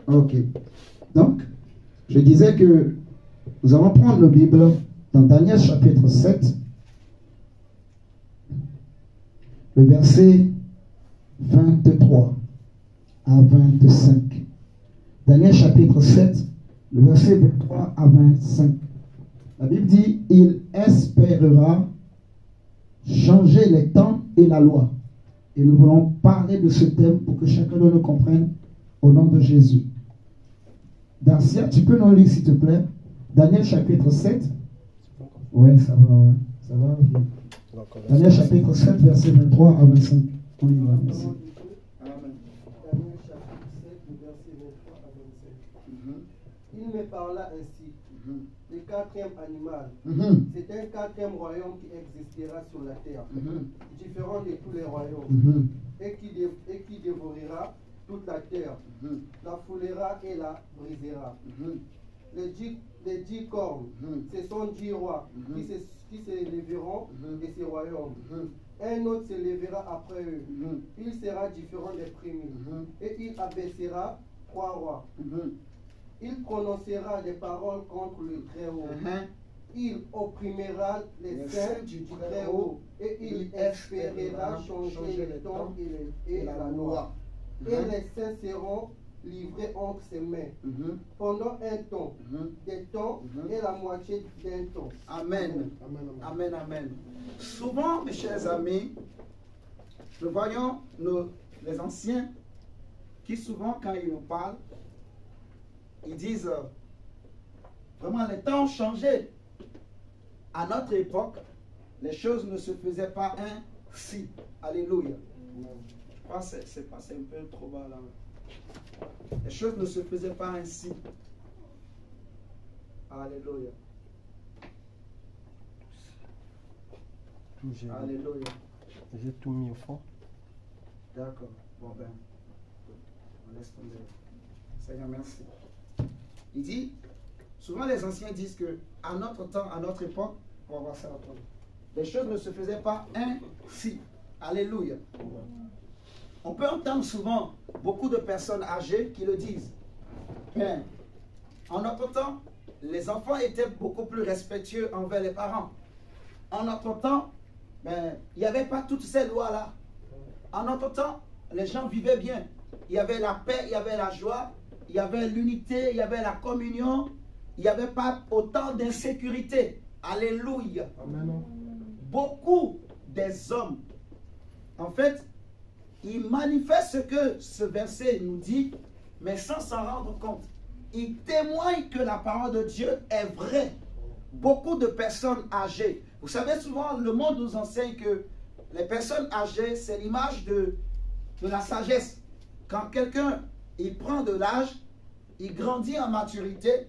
Ok. Donc, je disais que nous allons prendre la Bible dans Daniel chapitre 7, le verset 23 à 25. Daniel chapitre 7, le verset 23 à 25. La Bible dit, il espérera changer les temps et la loi. Et nous voulons parler de ce thème pour que chacun de nous comprenne au nom de Jésus. Darcia, tu peux nous lire s'il te plaît Daniel chapitre 7. Oui, ça va, ouais. Ça va. Daniel chapitre 7, verset 23 à 25. On y va, merci. Daniel chapitre 7, verset 23 à 25. Il me parla ainsi. Le quatrième animal, c'est un quatrième royaume qui existera sur la terre, différent de tous les royaumes, et qui dévorera toute la terre, la foulera et la brisera. Les 10 cornes, ce sont 10 rois qui s'élèveront de ces royaumes. Un autre s'élèvera après eux. Il sera différent des premiers, et il abaissera 3 rois. Il prononcera des paroles contre le Très-Haut. Il opprimera les saints du Très-Haut. Et il espérera changer les temps et la loi. Et les saints seront livrés entre ses mains pendant un temps, des temps et la moitié d'un temps. Amen. Amen, amen. Souvent, mes chers amis, nous voyons les anciens qui souvent, quand ils nous parlent, ils disent vraiment les temps ont changé. À notre époque, les choses ne se faisaient pas ainsi. Alléluia. Je crois que c'est passé un peu trop bas là. Les choses ne se faisaient pas ainsi. Alléluia. Alléluia. J'ai tout mis au fond. D'accord. Bon ben, on laisse tomber. Seigneur, merci. Il dit, souvent les anciens disent que à notre temps, à notre époque, on va voir ça après. Les choses ne se faisaient pas ainsi. Alléluia. On peut entendre souvent beaucoup de personnes âgées qui le disent. Mais en notre temps, les enfants étaient beaucoup plus respectueux envers les parents. En notre temps, il n'y avait pas toutes ces lois-là. En notre temps, les gens vivaient bien. Il y avait la paix, il y avait la joie, il y avait l'unité, il y avait la communion. Il n'y avait pas autant d'insécurité. Alléluia. Amen. Beaucoup des hommes, en fait, ils manifestent ce que ce verset nous dit, mais sans s'en rendre compte. Ils témoignent que la parole de Dieu est vraie. Beaucoup de personnes âgées. Vous savez, souvent, le monde nous enseigne que les personnes âgées, c'est l'image de la sagesse. Quand quelqu'un, il prend de l'âge, il grandit en maturité,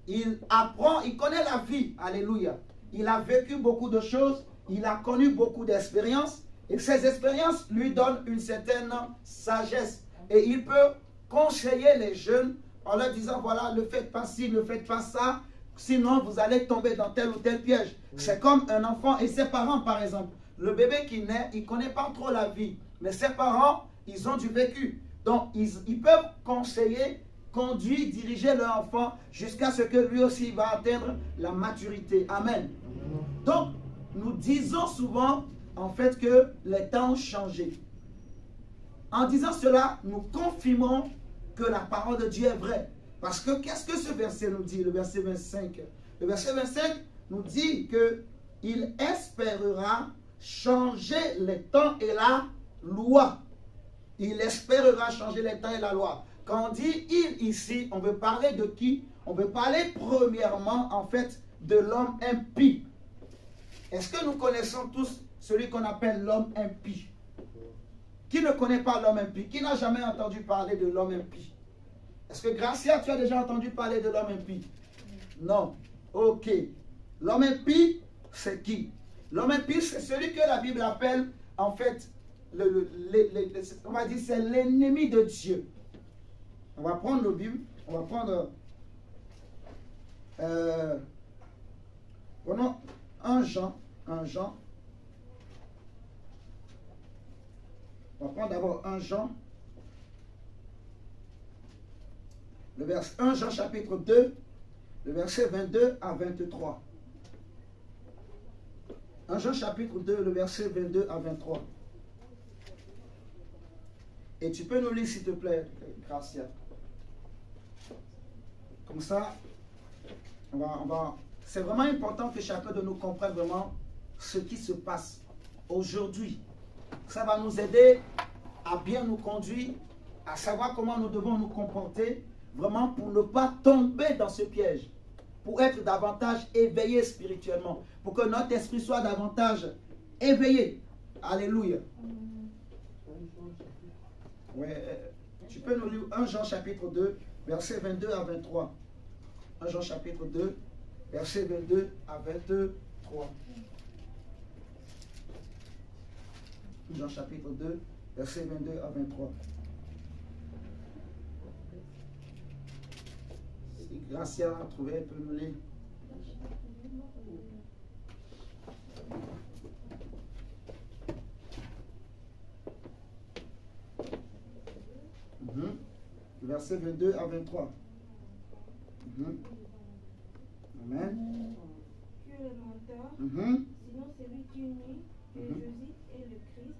il apprend, il connaît la vie. Alléluia. Il a vécu beaucoup de choses, il a connu beaucoup d'expériences, et ces expériences lui donnent une certaine sagesse. Et il peut conseiller les jeunes en leur disant, voilà, ne faites pas ci, ne faites pas ça, sinon vous allez tomber dans tel ou tel piège. C'est comme un enfant et ses parents, par exemple. Le bébé qui naît, il ne connaît pas trop la vie, mais ses parents, ils ont du vécu. Donc, ils peuvent conseiller, conduire, diriger leur enfant jusqu'à ce que lui aussi va atteindre la maturité. Amen. Donc, nous disons souvent, en fait, que les temps ont changé. En disant cela, nous confirmons que la parole de Dieu est vraie. Parce que, qu'est-ce que ce verset nous dit, le verset 25? Le verset 25 nous dit qu'il espérera changer les temps et la loi. Il espérera changer les temps et la loi. Quand on dit il ici, on veut parler de qui? On veut parler premièrement, en fait, de l'homme impie. Est-ce que nous connaissons tous celui qu'on appelle l'homme impie? Qui ne connaît pas l'homme impie? Qui n'a jamais entendu parler de l'homme impie? Est-ce que Gracia, tu as déjà entendu parler de l'homme impie? Non. Ok. L'homme impie, c'est qui? L'homme impie, c'est celui que la Bible appelle, en fait, on va dire, c'est l'ennemi de Dieu. On va prendre le Bible, on va prendre prenons 1 Jean. On va prendre d'abord 1 Jean. 1 Jean chapitre 2, le verset 22 à 23. 1 Jean chapitre 2, le verset 22 à 23. Et tu peux nous lire s'il te plaît, Gracia. Comme ça, c'est vraiment important que chacun de nous comprenne vraiment ce qui se passe aujourd'hui. Ça va nous aider à bien nous conduire, à savoir comment nous devons nous comporter, vraiment pour ne pas tomber dans ce piège, pour être davantage éveillé spirituellement, pour que notre esprit soit davantage éveillé. Alléluia. Ouais, tu peux nous lire 1 Jean chapitre 2, verset 22 à 23. 1 Jean chapitre 2, verset 22 à 23. Jean chapitre 2, verset 22 à 23. Si Gracia a trouvé, elle peut nous lire. Verset 22 à 23. Amen. Tu es le menteur, sinon celui qui nie que Jésus est le Christ,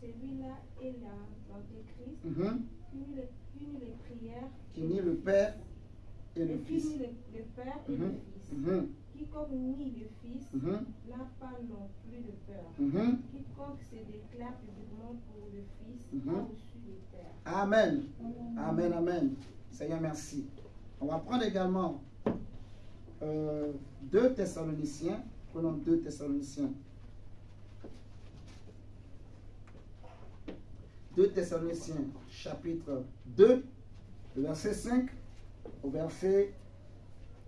celui-là est l'antéchrist, qui nie les prières, qui nie le Père et le qui Fils. nie le Père et le Fils. Quiconque nie le Fils n'a pas non plus de peur. Quiconque se déclare publiquement pour le Fils a reçu le Père. Amen. Amen, amen. Seigneur, merci. On va prendre également 2 Thessaloniciens. Prenons 2 Thessaloniciens. 2 Thessaloniciens, chapitre 2, le verset 5 au verset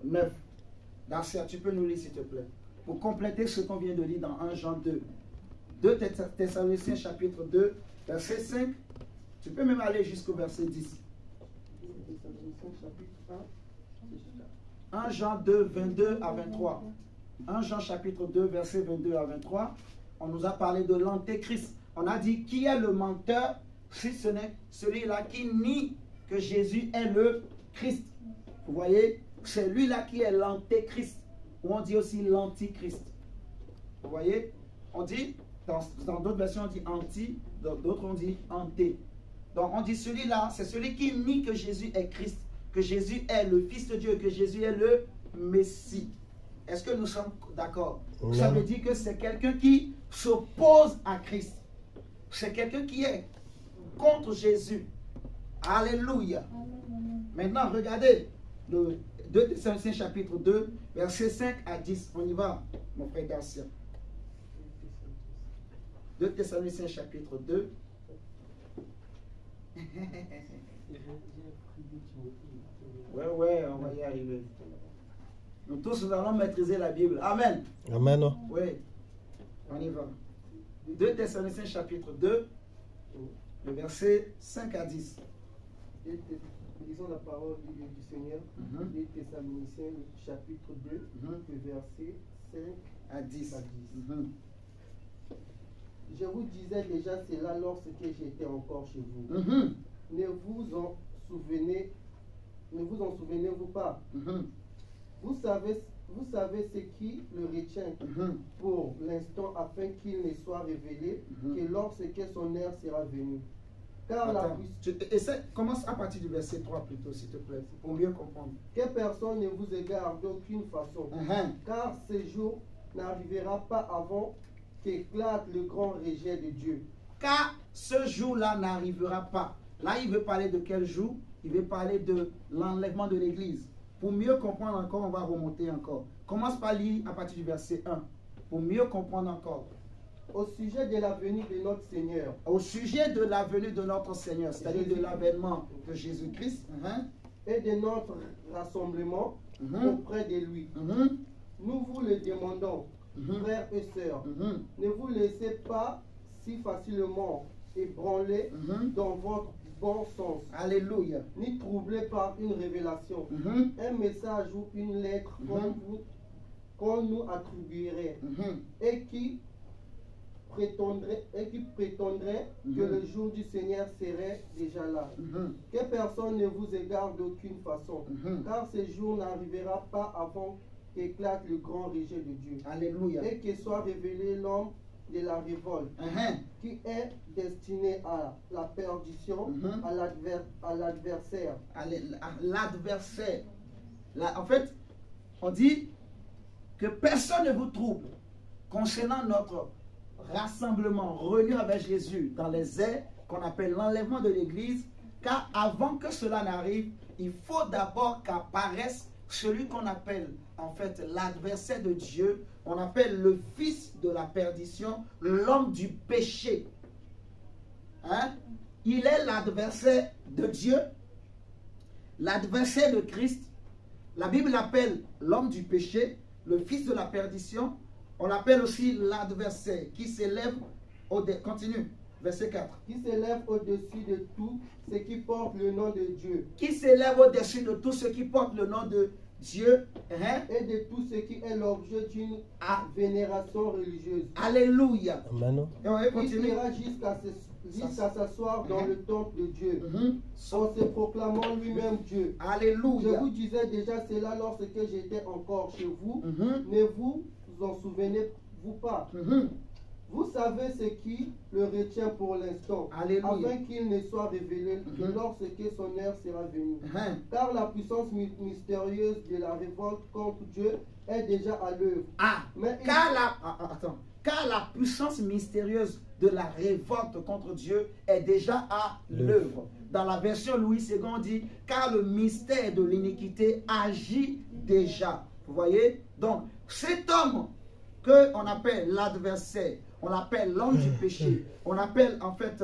9. Darcia, tu peux nous lire s'il te plaît. Pour compléter ce qu'on vient de lire dans 1 Jean 2. 2 Thessaloniciens, chapitre 2, verset 5. Tu peux même aller jusqu'au verset 10. 1 Jean 2, 22 à 23. 1 Jean chapitre 2, verset 22 à 23. On nous a parlé de l'antéchrist. On a dit qui est le menteur si ce n'est celui-là qui nie que Jésus est le Christ. Vous voyez, c'est lui-là qui est l'antéchrist. Ou on dit aussi l'antichrist. Vous voyez, on dit, dans d'autres versions on dit anti, dans d'autres on dit anté. Donc on dit celui-là, c'est celui qui nie que Jésus est Christ, que Jésus est le Fils de Dieu, que Jésus est le Messie. Est-ce que nous sommes d'accord? Ça veut dire que c'est quelqu'un qui s'oppose à Christ. C'est quelqu'un qui est contre Jésus. Alléluia. Maintenant, regardez le 2 Thessaloniciens chapitre 2, versets 5 à 10. On y va, mon frère Garcia. 2 Thessaloniciens chapitre 2. Ouais, on va y arriver. Nous tous, nous allons maîtriser la Bible. Amen. Amen. Oui, on y va. 2 Thessaloniciens chapitre 2, le verset 5 à 10. Lisons la parole du Seigneur. 2 Thessaloniciens chapitre 2, le verset 5 à 10. Je vous disais déjà cela lorsque j'étais encore chez vous. Ne vous en souvenez-vous pas? Vous savez ce qui le retient pour l'instant afin qu'il ne soit révélé que lorsque son heure sera venue. Car commence à partir du verset 3 plutôt, s'il te plaît, pour mieux comprendre. Que personne ne vous égare d'aucune façon, car ce jour n'arrivera pas avant qu'éclate le grand rejet de Dieu. Car ce jour-là n'arrivera pas. Là, il veut parler de quel jour? Il veut parler de l'enlèvement de l'Église. Pour mieux comprendre encore, on va remonter encore. Commence par lire à partir du verset 1. Pour mieux comprendre encore. Au sujet de la venue de notre Seigneur. Au sujet de la venue de notre Seigneur, c'est-à-dire de l'avènement de Jésus-Christ. Et de notre rassemblement auprès de lui. Nous vous le demandons, frères et sœurs. Ne vous laissez pas si facilement ébranler dans votre bon sens. Alléluia. Ni troublé par une révélation, un message ou une lettre qu'on nous attribuerait et qui prétendrait que le jour du Seigneur serait déjà là. Que personne ne vous égare d'aucune façon, car ce jour n'arrivera pas avant qu'éclate le grand rejet de Dieu. Alléluia. Et que soit révélé l'homme de la révolte, qui est destiné à la perdition, à l'adversaire. L'adversaire. En fait, on dit que personne ne vous trouble concernant notre rassemblement réuni avec Jésus dans les airs qu'on appelle l'enlèvement de l'Église, car avant que cela n'arrive, il faut d'abord qu'apparaisse celui qu'on appelle en fait l'adversaire de Dieu, on appelle le fils de la perdition, l'homme du péché. Il est l'adversaire de Dieu, l'adversaire de Christ. La Bible l'appelle l'homme du péché, le fils de la perdition. On l'appelle aussi l'adversaire qui s'élève au-dessus. Continue, verset 4. Qui s'élève au-dessus de tout ce qui porte le nom de Dieu. Qui s'élève au-dessus de tout ce qui porte le nom de Dieu. Et de tout ce qui est l'objet d'une vénération religieuse. Alléluia. Amen. Il ira jusqu'à s'asseoir dans le temple de Dieu, en se proclamant lui-même Dieu. Alléluia. Je vous disais déjà cela lorsque j'étais encore chez vous. Ne vous en souvenez-vous pas? Vous savez ce qui le retient pour l'instant, afin qu'il ne soit révélé que lorsque son heure sera venue. Car la puissance mystérieuse de la révolte contre Dieu est déjà à l'œuvre. Car la puissance mystérieuse de la révolte contre Dieu est déjà à l'œuvre. Dans la version Louis II, on dit « car le mystère de l'iniquité agit déjà ». Vous voyez? Donc, cet homme qu'on appelle l'adversaire, on l'appelle l'homme du péché, on appelle en fait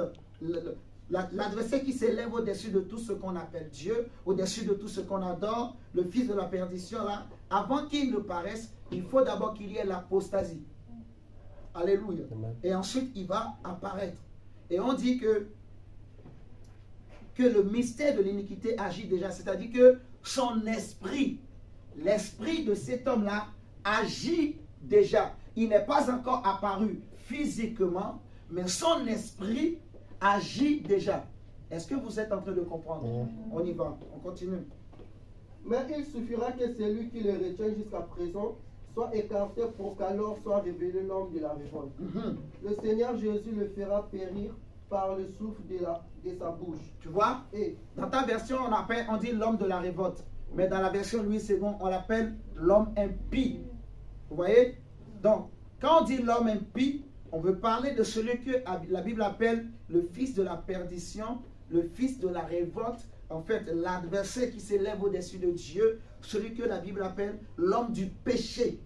l'adversaire qui s'élève au-dessus de tout ce qu'on appelle Dieu, au-dessus de tout ce qu'on adore, le fils de la perdition là, avant qu'il ne paraisse, il faut d'abord qu'il y ait l'apostasie. Alléluia. Amen. Et ensuite, il va apparaître. Et on dit que le mystère de l'iniquité agit déjà, c'est-à-dire que son esprit, l'esprit de cet homme-là, agit déjà. Il n'est pas encore apparu physiquement, mais son esprit agit déjà. Est-ce que vous êtes en train de comprendre? On y va, on continue. Mais il suffira que celui qui le retient jusqu'à présent soit écarté pour qu'alors soit révélé l'homme de la révolte. Le Seigneur Jésus le fera périr par le souffle de sa bouche. Tu vois? Et dans ta version, on dit l'homme de la révolte. Mais dans la version Louis II, on l'appelle l'homme impie. Vous voyez? Donc, quand on dit l'homme impie, on veut parler de celui que la Bible appelle le fils de la perdition, le fils de la révolte, en fait, l'adversaire qui s'élève au-dessus de Dieu, celui que la Bible appelle l'homme du péché.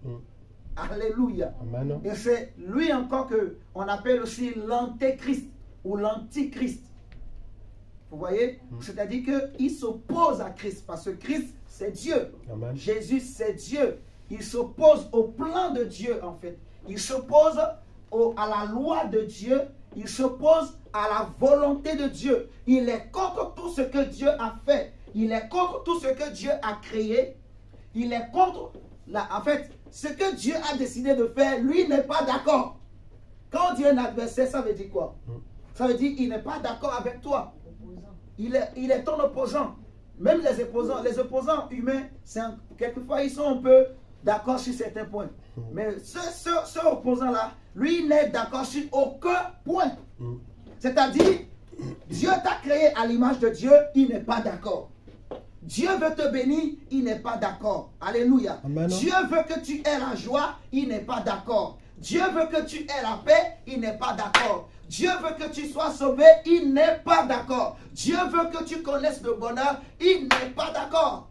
Alléluia. Amen. Et c'est lui encore qu'on appelle aussi l'antéchrist ou l'antichrist. Vous voyez? C'est-à-dire qu'il s'oppose à Christ, parce que Christ, c'est Dieu. Amen. Jésus, c'est Dieu. Il s'oppose au plan de Dieu, en fait. Il s'oppose à la loi de Dieu. Il s'oppose à la volonté de Dieu. Il est contre tout ce que Dieu a fait. Il est contre tout ce que Dieu a créé. Il est contre, en fait, ce que Dieu a décidé de faire, lui n'est pas d'accord. Quand on dit un adversaire, ça veut dire quoi? Ça veut dire qu'il n'est pas d'accord avec toi. Il est ton opposant. Même les opposants humains, quelquefois ils sont un peu d'accord sur certains points. Mais ce opposant-là, lui n'est d'accord sur aucun point. C'est-à-dire, Dieu t'a créé à l'image de Dieu, il n'est pas d'accord. Dieu veut te bénir, il n'est pas d'accord. Alléluia. Amen. Dieu veut que tu aies la joie, il n'est pas d'accord. Dieu veut que tu aies la paix, il n'est pas d'accord. Dieu veut que tu sois sauvé, il n'est pas d'accord. Dieu veut que tu connaisses le bonheur, il n'est pas d'accord.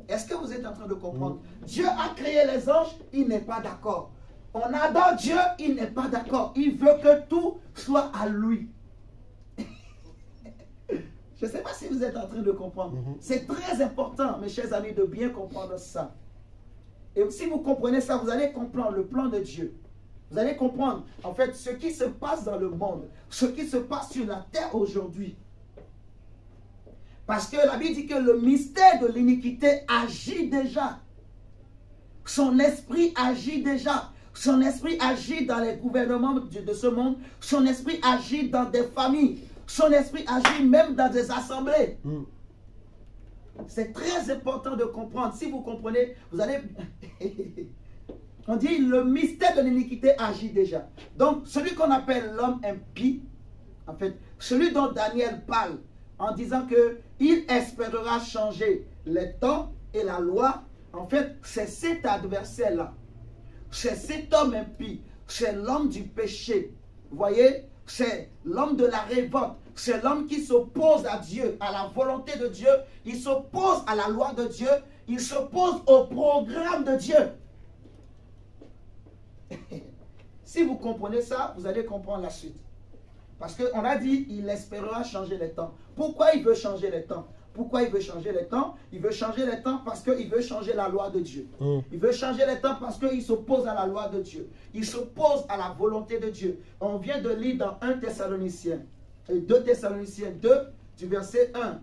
Est-ce que vous êtes en train de comprendre? Dieu a créé les anges, il n'est pas d'accord. On adore Dieu, il n'est pas d'accord. Il veut que tout soit à lui. Je ne sais pas si vous êtes en train de comprendre. C'est très important, mes chers amis, de bien comprendre ça. Et si vous comprenez ça, vous allez comprendre le plan de Dieu. Vous allez comprendre, en fait, ce qui se passe dans le monde, ce qui se passe sur la terre aujourd'hui. Parce que la Bible dit que le mystère de l'iniquité agit déjà. Son esprit agit déjà. Son esprit agit dans les gouvernements de ce monde. Son esprit agit dans des familles. Son esprit agit même dans des assemblées. C'est très important de comprendre. Si vous comprenez, vous allez... On dit le mystère de l'iniquité agit déjà. Donc, celui qu'on appelle l'homme impie, en fait, celui dont Daniel parle en disant qu'il espérera changer les temps et la loi, en fait, c'est cet adversaire-là. C'est cet homme impie. C'est l'homme du péché. Vous voyez? C'est l'homme de la révolte. C'est l'homme qui s'oppose à Dieu, à la volonté de Dieu. Il s'oppose à la loi de Dieu. Il s'oppose au programme de Dieu. Si vous comprenez ça, vous allez comprendre la suite. Parce qu'on a dit, il espérera changer les temps. Pourquoi il veut changer les temps? Pourquoi il veut changer les temps? Il veut changer les temps parce qu'il veut changer la loi de Dieu. Il veut changer les temps parce qu'il s'oppose à la loi de Dieu. Il s'oppose à la volonté de Dieu. On vient de lire dans 1 Thessaloniciens, 2 Thessaloniciens 2, du verset 1.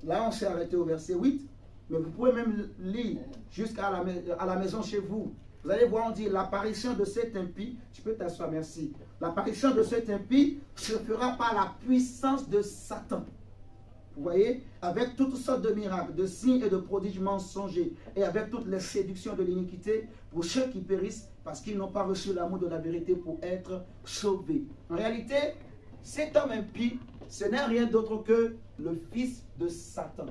Là, on s'est arrêté au verset 8. Mais vous pouvez même lire jusqu'à la maison chez vous. Vous allez voir, on dit, l'apparition de cet impie, tu peux t'asseoir, merci. L'apparition de cet impie se fera par la puissance de Satan. Vous voyez, avec toutes sortes de miracles, de signes et de prodiges mensongers, et avec toutes les séductions de l'iniquité pour ceux qui périssent parce qu'ils n'ont pas reçu l'amour de la vérité pour être sauvés. En réalité, cet homme impie, ce n'est rien d'autre que le fils de Satan.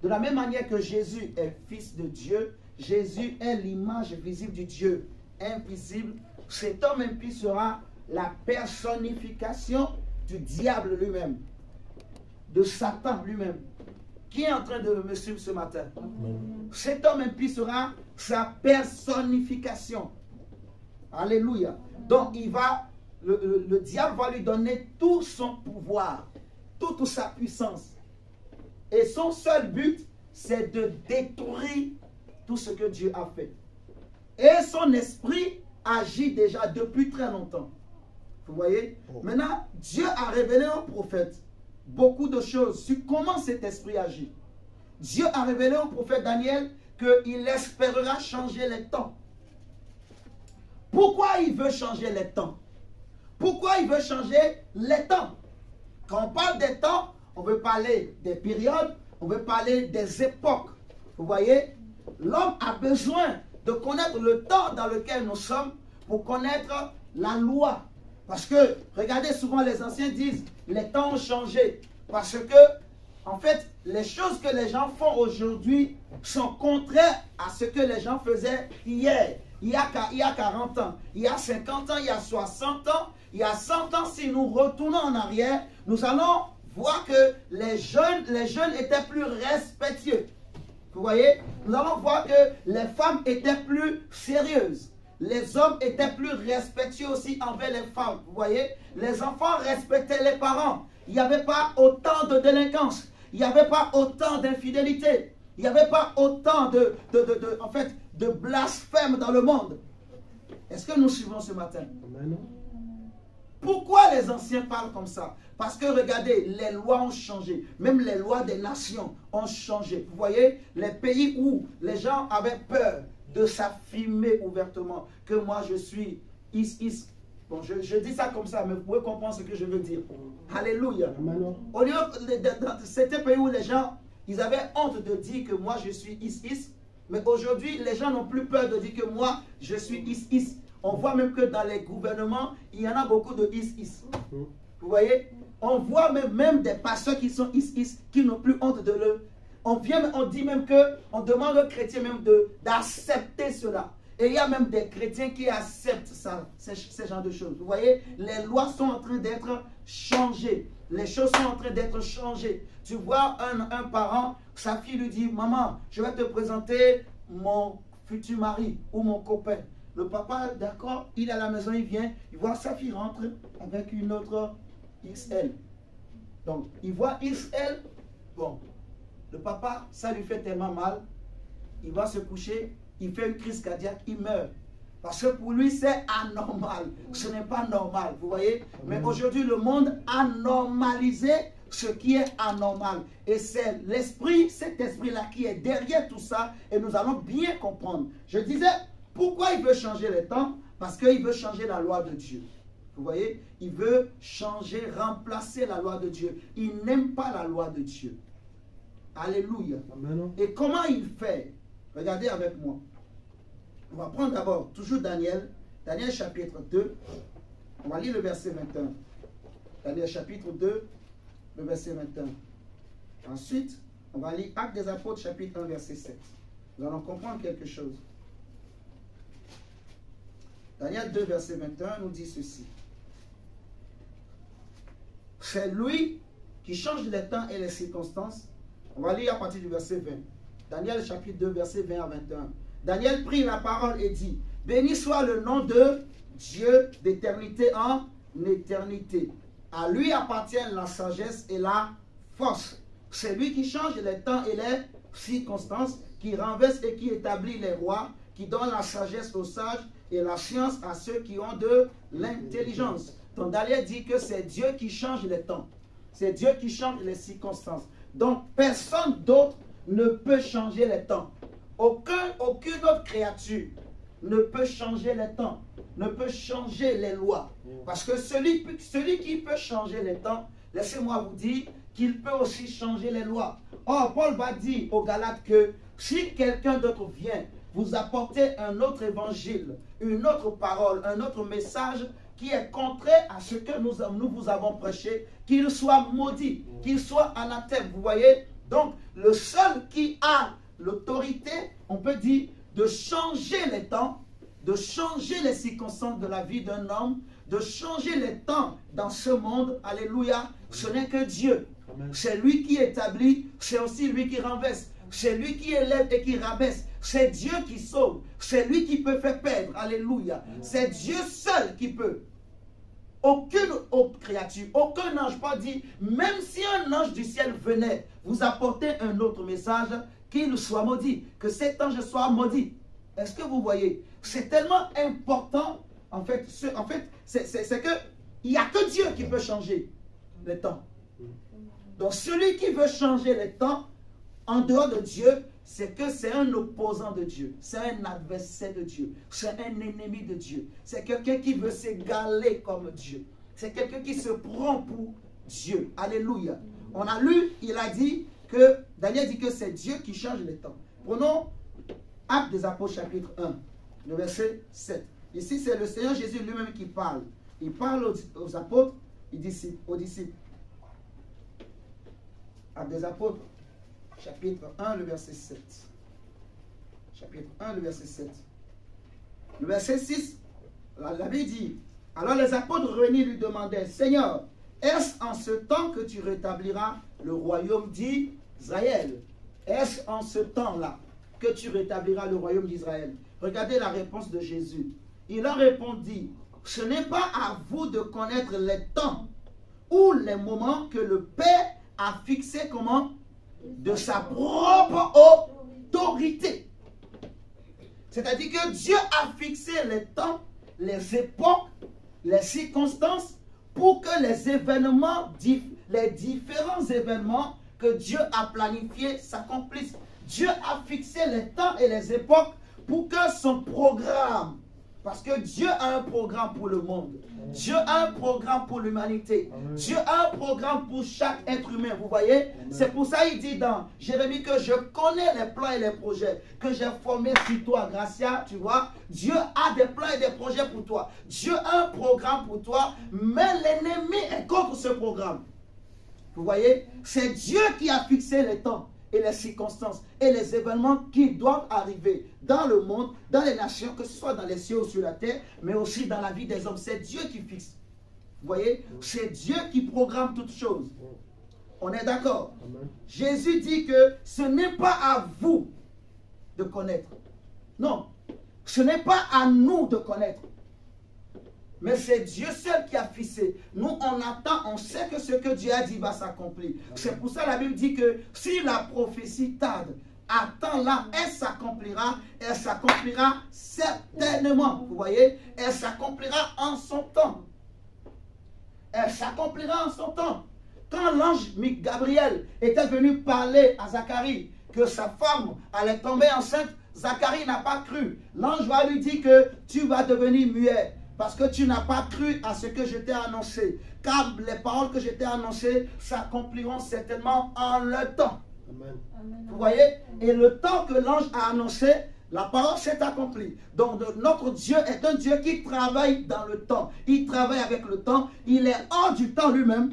De la même manière que Jésus est fils de Dieu, Jésus est l'image visible du Dieu invisible. Cet homme impie sera la personnification du diable lui-même, de Satan lui-même. Qui est en train de me suivre ce matin? Cet homme impie sera sa personnification. Alléluia. Donc le diable va lui donner tout son pouvoir, toute sa puissance. Et son seul but, c'est de détruire tout ce que Dieu a fait. Et son esprit agit déjà depuis très longtemps. Vous voyez? Maintenant, Dieu a révélé au prophète beaucoup de choses sur comment cet esprit agit. Dieu a révélé au prophète Daniel qu'il espérera changer les temps. Pourquoi il veut changer les temps? Pourquoi il veut changer les temps? Quand on parle des temps, on veut parler des périodes, on veut parler des époques. Vous voyez? L'homme a besoin de connaître le temps dans lequel nous sommes pour connaître la loi. Parce que, regardez, souvent les anciens disent, les temps ont changé. Parce que, en fait, les choses que les gens font aujourd'hui sont contraires à ce que les gens faisaient hier. Il y a 40 ans, il y a 50 ans, il y a 60 ans, il y a 100 ans. Si nous retournons en arrière, nous allons voir que les jeunes étaient plus respectueux. Vous voyez, nous allons voir que les femmes étaient plus sérieuses. Les hommes étaient plus respectueux aussi envers les femmes. Vous voyez, les enfants respectaient les parents. Il n'y avait pas autant de délinquance. Il n'y avait pas autant d'infidélité. Il n'y avait pas autant de blasphème dans le monde. Est-ce que nous suivons ce matin? Pourquoi les anciens parlent comme ça? Parce que regardez, les lois ont changé. Même les lois des nations ont changé. Vous voyez, les pays où les gens avaient peur de s'affirmer ouvertement que moi je suis Bon, je dis ça comme ça, mais vous pouvez comprendre ce que je veux dire. Alléluia. Au lieu dans certains pays où les gens, ils avaient honte de dire que moi je suis mais aujourd'hui, les gens n'ont plus peur de dire que moi je suis On voit même que dans les gouvernements, il y en a beaucoup de Vous voyez? On voit même des pasteurs qui sont qui n'ont plus honte de le. On dit même que, on demande aux chrétiens même d'accepter cela. Et il y a même des chrétiens qui acceptent ça, ces genres de choses. Vous voyez, les lois sont en train d'être changées. Les choses sont en train d'être changées. Tu vois un parent, sa fille lui dit, maman, je vais te présenter mon futur mari ou mon copain. Le papa, d'accord, il est à la maison, il vient, il voit sa fille rentrer avec une autre XL. Donc, il voit XL, bon, le papa, ça lui fait tellement mal, il va se coucher, il fait une crise cardiaque, il meurt. Parce que pour lui, c'est anormal. Ce n'est pas normal, vous voyez. Mais aujourd'hui, le monde a normalisé ce qui est anormal. Et c'est l'esprit, cet esprit-là qui est derrière tout ça. Et nous allons bien comprendre. Je disais, pourquoi il veut changer les temps? Parce qu'il veut changer la loi de Dieu. Vous voyez, il veut changer, remplacer la loi de Dieu. Il n'aime pas la loi de Dieu. Alléluia. Amen. Et comment il fait? Regardez avec moi. On va prendre d'abord toujours Daniel. Daniel chapitre 2. On va lire le verset 21. Daniel chapitre 2, le verset 21. Ensuite, on va lire Actes des Apôtres chapitre 1, verset 7. Nous allons comprendre quelque chose. Daniel 2, verset 21 nous dit ceci. C'est lui qui change les temps et les circonstances. On va lire à partir du verset 20. Daniel chapitre 2, verset 20 à 21. Daniel prit la parole et dit, béni soit le nom de Dieu d'éternité en éternité. À lui appartient la sagesse et la force. C'est lui qui change les temps et les circonstances, qui renverse et qui établit les rois, qui donne la sagesse aux sages et la science à ceux qui ont de l'intelligence. Donc Daniel dit que c'est Dieu qui change les temps. C'est Dieu qui change les circonstances. Donc personne d'autre ne peut changer les temps. Aucune autre créature ne peut changer les temps, ne peut changer les lois. Parce que celui qui peut changer les temps, laissez-moi vous dire qu'il peut aussi changer les lois. Or, Paul va dire aux Galates que si quelqu'un d'autre vient vous apporter un autre évangile, une autre parole, un autre message qui est contraire à ce que nous vous avons prêché, qu'il soit maudit, qu'il soit anathème. Vous voyez? Donc, le seul qui a l'autorité, on peut dire, de changer les temps, de changer les circonstances de la vie d'un homme, de changer les temps dans ce monde, alléluia, ce n'est que Dieu. C'est lui qui établit, c'est aussi lui qui renverse. C'est lui qui élève et qui rabaisse. C'est Dieu qui sauve. C'est lui qui peut faire perdre. Alléluia. C'est Dieu seul qui peut. Aucune autre créature, aucun ange pas dit, même si un ange du ciel venait vous apporter un autre message, qu'il soit maudit, que cet ange soit maudit. Est-ce que vous voyez? C'est tellement important, en fait, c'est que il n'y a que Dieu qui peut changer les temps. Donc celui qui veut changer les temps, en dehors de Dieu, c'est que c'est un opposant de Dieu, c'est un adversaire de Dieu, c'est un ennemi de Dieu, c'est quelqu'un qui veut s'égaler comme Dieu, c'est quelqu'un qui se prend pour Dieu. Alléluia. On a lu, il a dit que, Daniel dit que c'est Dieu qui change les temps. Prenons Actes des Apôtres chapitre 1, le verset 7. Ici c'est le Seigneur Jésus lui-même qui parle. Il parle aux apôtres, il dit aux disciples. Actes des Apôtres chapitre 1, le verset 7. Chapitre 1, le verset 7. Le verset 6, la Bible dit, alors les apôtres réunis lui demandaient, Seigneur, est-ce en ce temps que tu rétabliras le royaume d'Israël? Est-ce en ce temps-là que tu rétabliras le royaume d'Israël? Regardez la réponse de Jésus. Il leur répondit, ce n'est pas à vous de connaître les temps ou les moments que le Père a fixé comment? De sa propre autorité. C'est-à-dire que Dieu a fixé les temps, les époques, les circonstances pour que les événements, les différents événements que Dieu a planifiés s'accomplissent. Dieu a fixé les temps et les époques pour que son programme, parce que Dieu a un programme pour le monde, Dieu a un programme pour l'humanité, Dieu a un programme pour chaque être humain, vous voyez? C'est pour ça qu'il dit dans Jérémie que je connais les plans et les projets que j'ai formés sur toi, Gracia, tu vois? Dieu a des plans et des projets pour toi. Dieu a un programme pour toi, mais l'ennemi est contre ce programme. Vous voyez? C'est Dieu qui a fixé les temps et les circonstances et les événements qui doivent arriver dans le monde, dans les nations, que ce soit dans les cieux ou sur la terre, mais aussi dans la vie des hommes. C'est Dieu qui fixe. Vous voyez? C'est Dieu qui programme toutes choses. On est d'accord? Jésus dit que ce n'est pas à vous de connaître. Non. Ce n'est pas à nous de connaître. Mais c'est Dieu seul qui a fixé. Nous, on attend, on sait que ce que Dieu a dit va s'accomplir. C'est pour ça que la Bible dit que si la prophétie tarde, attends-la, elle s'accomplira certainement. Vous voyez? Elle s'accomplira en son temps. Elle s'accomplira en son temps. Quand l'ange Gabriel était venu parler à Zacharie que sa femme allait tomber enceinte, Zacharie n'a pas cru. L'ange va lui dire que tu vas devenir muet parce que tu n'as pas cru à ce que je t'ai annoncé. Car les paroles que je t'ai annoncées s'accompliront certainement en le temps. Amen. Vous voyez? Et le temps que l'ange a annoncé, la parole s'est accomplie. Donc notre Dieu est un Dieu qui travaille dans le temps. Il travaille avec le temps. Il est hors du temps lui-même.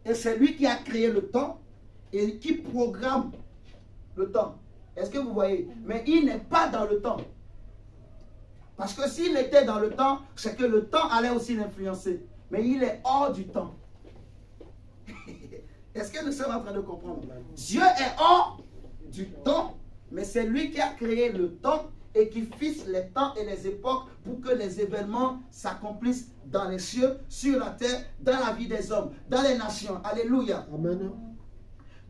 Et c'est lui qui a créé le temps et qui programme le temps. Est-ce que vous voyez? Mais il n'est pas dans le temps. Parce que s'il était dans le temps, c'est que le temps allait aussi l'influencer. Mais il est hors du temps. Est-ce que nous sommes en train de comprendre? Dieu est hors du temps, mais c'est lui qui a créé le temps et qui fixe les temps et les époques pour que les événements s'accomplissent dans les cieux, sur la terre, dans la vie des hommes, dans les nations. Alléluia. Amen.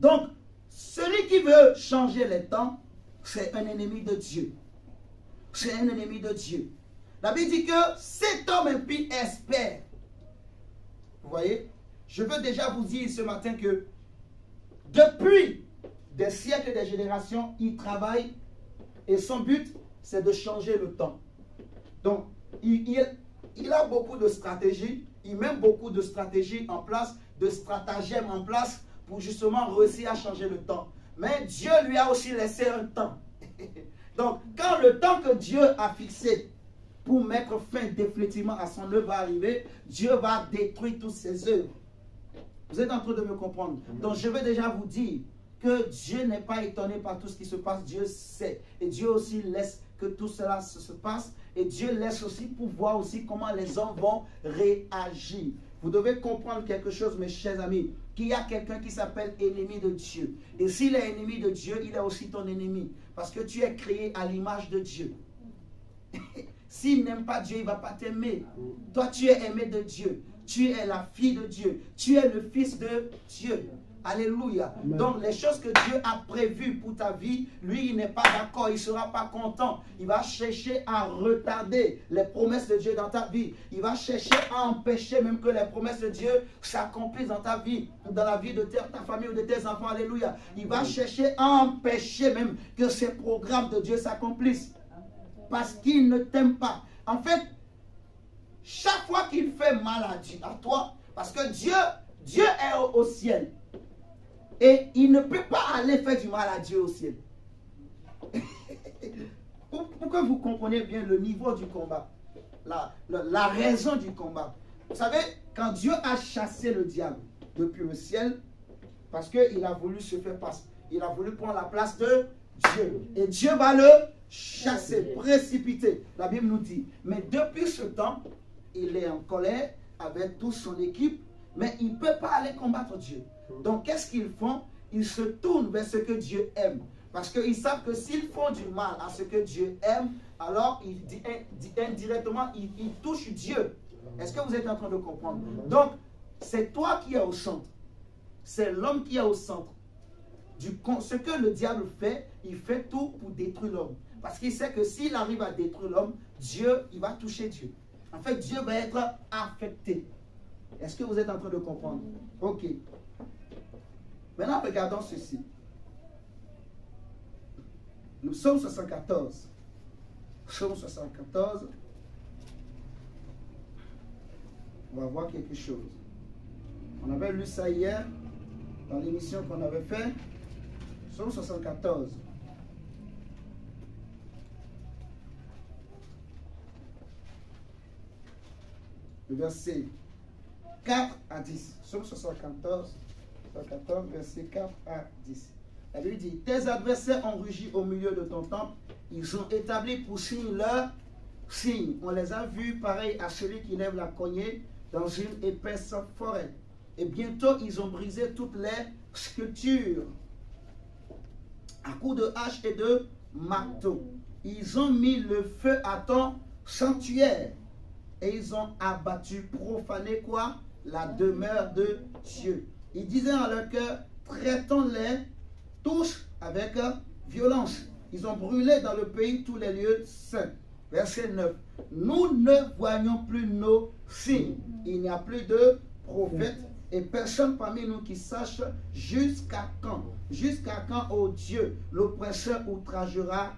Donc, celui qui veut changer les temps, c'est un ennemi de Dieu. C'est un ennemi de Dieu. La Bible dit que cet homme impie espère. Vous voyez? Je veux déjà vous dire ce matin que depuis des siècles et des générations, il travaille et son but, c'est de changer le temps. Donc, il a beaucoup de stratégies, il met beaucoup de stratégies en place, de stratagèmes en place pour justement réussir à changer le temps. Mais Dieu lui a aussi laissé un temps. Donc, quand le temps que Dieu a fixé pour mettre fin définitivement à son œuvre va arriver, Dieu va détruire toutes ses œuvres. Vous êtes en train de me comprendre? Donc, je vais déjà vous dire que Dieu n'est pas étonné par tout ce qui se passe. Dieu sait. Et Dieu aussi laisse que tout cela se passe. Et Dieu laisse aussi pour voir aussi comment les hommes vont réagir. Vous devez comprendre quelque chose, mes chers amis, qu'il y a quelqu'un qui s'appelle ennemi de Dieu. Et s'il est ennemi de Dieu, il est aussi ton ennemi. Parce que tu es créé à l'image de Dieu. S'il n'aime pas Dieu, il ne va pas t'aimer. Toi, tu es aimé de Dieu. Tu es la fille de Dieu. Tu es le fils de Dieu. Alléluia. Amen. Donc, les choses que Dieu a prévues pour ta vie, lui, il n'est pas d'accord. Il ne sera pas content. Il va chercher à retarder les promesses de Dieu dans ta vie. Il va chercher à empêcher même que les promesses de Dieu s'accomplissent dans ta vie, dans la vie de ta famille ou de tes enfants. Alléluia. Il va chercher à empêcher même que ces programmes de Dieu s'accomplissent. Parce qu'il ne t'aime pas. En fait, chaque fois qu'il fait mal à toi, parce que Dieu est au ciel. Et il ne peut pas aller faire du mal à Dieu au ciel. Pour que vous compreniez bien le niveau du combat, la raison du combat. Vous savez, quand Dieu a chassé le diable depuis le ciel, parce qu'il a voulu se faire passer, il a voulu prendre la place de Dieu. Et Dieu va le chasser, précipiter. La Bible nous dit. Mais depuis ce temps, il est en colère avec toute son équipe, mais il ne peut pas aller combattre Dieu. Donc, qu'est-ce qu'ils font? Ils se tournent vers ce que Dieu aime. Parce qu'ils savent que s'ils font du mal à ce que Dieu aime, alors indirectement, ils touchent Dieu. Est-ce que vous êtes en train de comprendre? Donc, c'est toi qui es au centre. C'est l'homme qui est au centre. Ce que le diable fait, il fait tout pour détruire l'homme. Parce qu'il sait que s'il arrive à détruire l'homme, Dieu, il va toucher Dieu. En fait, Dieu va être affecté. Est-ce que vous êtes en train de comprendre? Ok. Maintenant, regardons ceci. Nous sommes 74. Psaume 74. On va voir quelque chose. On avait lu ça hier, dans l'émission qu'on avait fait. Psaume 74. Le verset 4 à 10. Psaume 74, verset 4 à 10. La Bible dit, tes adversaires ont rugi au milieu de ton temple, ils ont établi pour signe leur signe. On les a vus pareil à celui qui lève la cognée dans une épaisse forêt. Et bientôt, ils ont brisé toutes les sculptures à coups de hache et de marteau. Ils ont mis le feu à ton sanctuaire. Et ils ont abattu, profané quoi? La demeure de Dieu. Ils disaient en leur cœur, traitons-les tous avec violence. Ils ont brûlé dans le pays tous les lieux saints. Verset 9. Nous ne voyons plus nos signes. Il n'y a plus de prophètes et personne parmi nous qui sache jusqu'à quand. Jusqu'à quand, ô Dieu, l'oppresseur outragera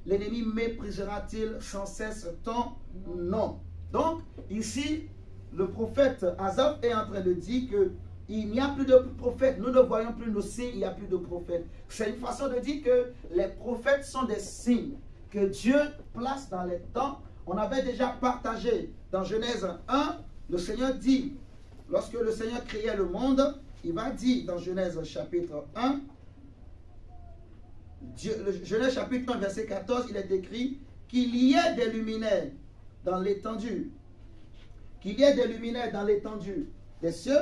l'ennemi méprisera-t-il sans cesse ton nom? Donc, ici, le prophète Asaph est en train de dire que il n'y a plus de prophètes. Nous ne voyons plus nos signes, il n'y a plus de prophètes. C'est une façon de dire que les prophètes sont des signes que Dieu place dans les temps. On avait déjà partagé dans Genèse 1, le Seigneur dit, lorsque le Seigneur créait le monde, il va dire dans Genèse chapitre 1, Genèse chapitre 1, verset 14, il est écrit qu'il y ait des luminaires dans l'étendue. Qu'il y ait des luminaires dans l'étendue des cieux,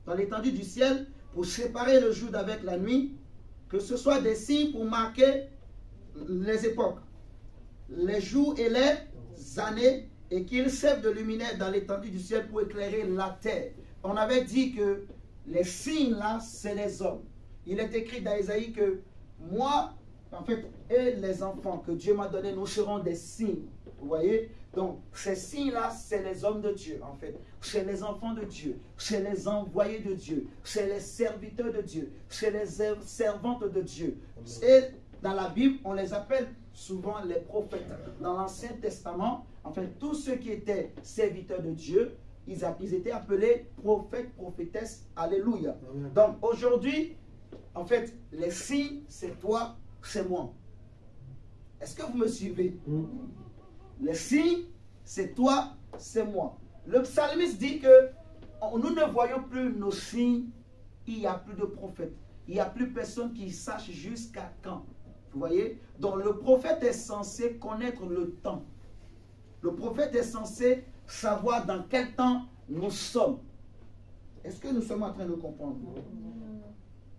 dans l'étendue du ciel, pour séparer le jour d'avec la nuit, que ce soit des signes pour marquer les époques, les jours et les années, et qu'ils servent de luminaires dans l'étendue du ciel pour éclairer la terre. On avait dit que les signes là, c'est les hommes. Il est écrit dans Isaïe que moi, en fait, et les enfants que Dieu m'a donnés, nous serons des signes. Vous voyez? Donc, ces signes-là, c'est les hommes de Dieu, en fait. C'est les enfants de Dieu. C'est les envoyés de Dieu. C'est les serviteurs de Dieu. C'est les servantes de Dieu. Et dans la Bible, on les appelle souvent les prophètes. Dans l'Ancien Testament, en fait, tous ceux qui étaient serviteurs de Dieu, ils étaient appelés prophètes, prophétesses. Alléluia. Donc, aujourd'hui, en fait, les signes, c'est toi, c'est moi. Est-ce que vous me suivez? Les signes, c'est toi, c'est moi. Le psalmiste dit que nous ne voyons plus nos signes, il n'y a plus de prophètes. Il n'y a plus personne qui sache jusqu'à quand. Vous voyez? Donc le prophète est censé connaître le temps. Le prophète est censé savoir dans quel temps nous sommes. Est-ce que nous sommes en train de comprendre?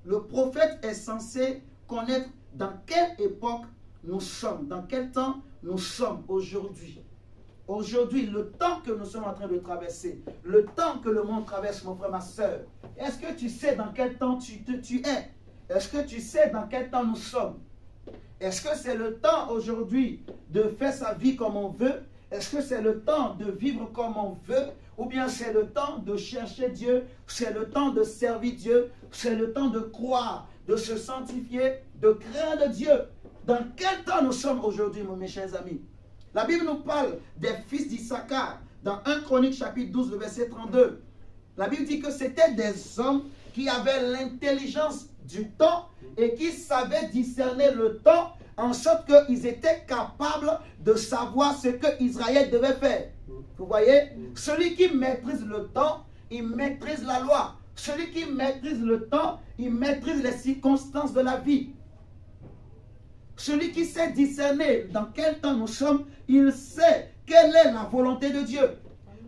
Le prophète est censé connaître dans quelle époque nous sommes, dans quel temps nous sommes aujourd'hui. Aujourd'hui, le temps que nous sommes en train de traverser, le temps que le monde traverse, mon frère, ma soeur, est-ce que tu sais dans quel temps tu es? Est-ce que tu sais dans quel temps nous sommes? Est-ce que c'est le temps aujourd'hui de faire sa vie comme on veut? Est-ce que c'est le temps de vivre comme on veut? Ou bien c'est le temps de chercher Dieu? C'est le temps de servir Dieu? C'est le temps de croire, de se sanctifier, de craindre Dieu? Dans quel temps nous sommes aujourd'hui, mes chers amis? La Bible nous parle des fils d'Issachar. Dans 1 Chronique chapitre 12, le verset 32. La Bible dit que c'était des hommes qui avaient l'intelligence du temps et qui savaient discerner le temps, en sorte qu'ils étaient capables de savoir ce que Israël devait faire. Vous voyez? Celui qui maîtrise le temps, il maîtrise la loi. Celui qui maîtrise le temps, il maîtrise les circonstances de la vie. Celui qui sait discerner dans quel temps nous sommes, il sait quelle est la volonté de Dieu.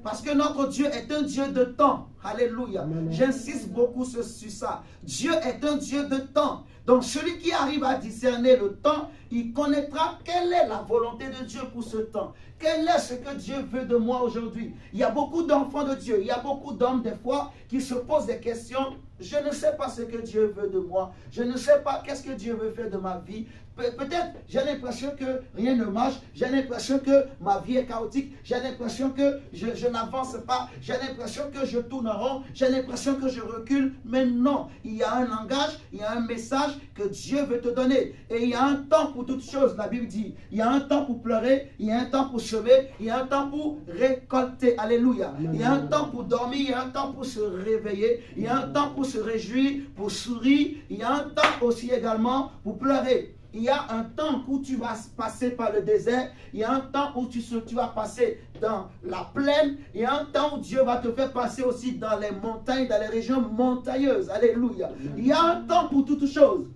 Parce que notre Dieu est un Dieu de temps. Alléluia. J'insiste beaucoup sur ça. Dieu est un Dieu de temps. Donc celui qui arrive à discerner le temps, il connaîtra quelle est la volonté de Dieu pour ce temps. Quel est ce que Dieu veut de moi aujourd'hui? Il y a beaucoup d'enfants de Dieu, il y a beaucoup d'hommes des fois qui se posent des questions. Je ne sais pas ce que Dieu veut de moi. Je ne sais pas qu'est-ce que Dieu veut faire de ma vie. Peut-être j'ai l'impression que rien ne marche. J'ai l'impression que ma vie est chaotique. J'ai l'impression que je n'avance pas. J'ai l'impression que je tourne en rond. J'ai l'impression que je recule. Mais non, il y a un langage, il y a un message que Dieu veut te donner. Et il y a un temps pour toutes choses. La Bible dit, il y a un temps pour pleurer, il y a un temps pour semer, il y a un temps pour récolter. Alléluia. Il y a un temps pour dormir, il y a un temps pour se réveiller, il y a un temps pour se réjouir, pour sourire. Il y a un temps aussi également pour pleurer. Il y a un temps où tu vas passer par le désert. Il y a un temps où tu vas passer dans la plaine. Il y a un temps où Dieu va te faire passer aussi dans les montagnes, dans les régions montagneuses. Alléluia. Il y a un temps pour toutes choses.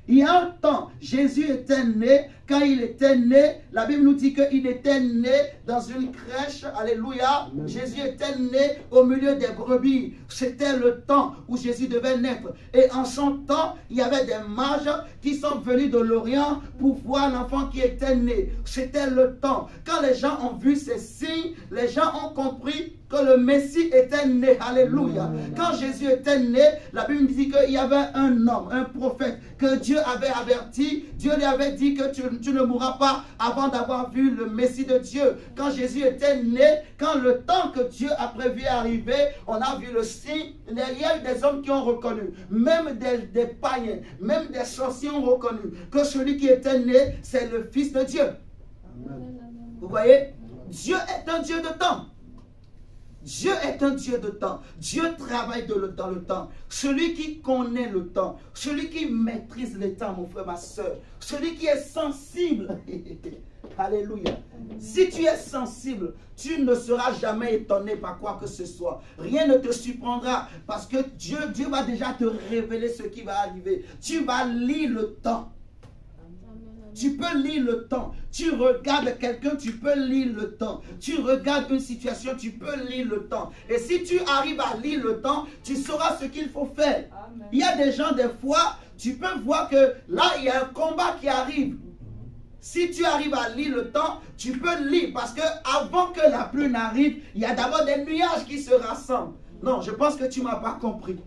Il y a un temps, Jésus était né. Quand il était né, la Bible nous dit qu'il était né dans une crèche. Alléluia. Jésus était né au milieu des brebis. C'était le temps où Jésus devait naître. Et en son temps, il y avait des mages qui sont venus de l'Orient pour voir l'enfant qui était né. C'était le temps. Quand les gens ont vu ces signes, les gens ont compris que le Messie était né. Alléluia. Quand Jésus était né, la Bible dit qu'il y avait un homme, un prophète, que Dieu avait averti. Dieu lui avait dit que tu tu ne mourras pas avant d'avoir vu le Messie de Dieu. Quand Jésus était né, quand le temps que Dieu a prévu est arrivé, on a vu le signe. Il y a eu des hommes qui ont reconnu, même des païens, même des sorciers ont reconnu que celui qui était né, c'est le Fils de Dieu. Amen. Vous voyez, Dieu est un Dieu de temps. Dieu est un Dieu de temps. Dieu travaille dans le temps. Celui qui connaît le temps, celui qui maîtrise le temps, mon frère, ma soeur, celui qui est sensible. Alléluia. Si tu es sensible, tu ne seras jamais étonné par quoi que ce soit. Rien ne te surprendra parce que Dieu va déjà te révéler ce qui va arriver. Tu vas lire le temps. Tu peux lire le temps. Tu regardes quelqu'un, tu peux lire le temps. Tu regardes une situation, tu peux lire le temps. Et si tu arrives à lire le temps, tu sauras ce qu'il faut faire. Amen. Il y a des gens, des fois, tu peux voir que là, il y a un combat qui arrive. Si tu arrives à lire le temps, tu peux lire. Parce que avant que la pluie n'arrive, il y a d'abord des nuages qui se rassemblent. Non, je pense que tu ne m'as pas compris.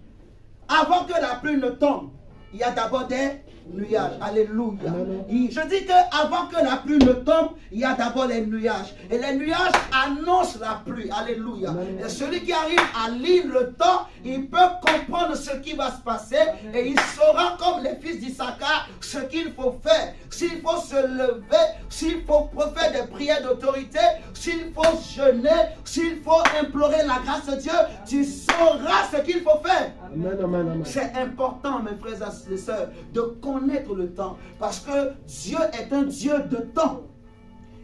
Avant que la pluie ne tombe, il y a d'abord des nuages. Alléluia. Je dis qu'avant que la pluie ne tombe, il y a d'abord les nuages. Et les nuages annoncent la pluie. Alléluia. Et celui qui arrive à lire le temps, il peut comprendre ce qui va se passer. Et il saura, comme les fils d'Issachar, ce qu'il faut faire. S'il faut se lever, s'il faut faire des prières d'autorité, s'il faut jeûner, s'il faut implorer la grâce de Dieu, tu sauras ce qu'il faut faire. C'est important, mes frères et sœurs, de connaître le temps. Parce que Dieu est un Dieu de temps.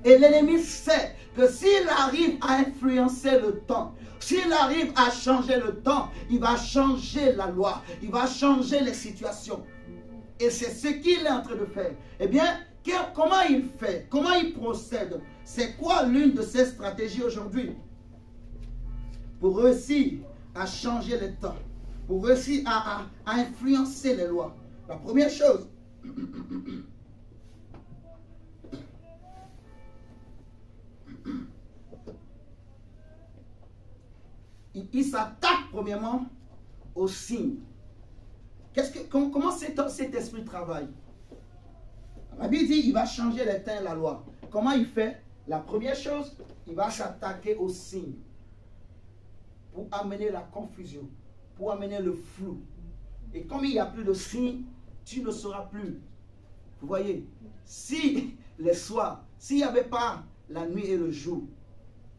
Et l'ennemi sait que s'il arrive à influencer le temps, s'il arrive à changer le temps, il va changer la loi. Il va changer les situations. Et c'est ce qu'il est en train de faire. Eh bien, comment il fait? Comment il procède? C'est quoi l'une de ses stratégies aujourd'hui? Pour réussir à changer le temps. Pour réussir à influencer les lois. La première chose, il s'attaque premièrement aux signes. Comment cet esprit travaille? La Bible dit qu'il va changer les temps et la loi. Comment il fait? La première chose, il va s'attaquer aux signes pour amener la confusion, pour amener le flou. Et comme il n'y a plus de signes, tu ne sauras plus. Vous voyez, si les soirs, s'il n'y avait pas la nuit et le jour,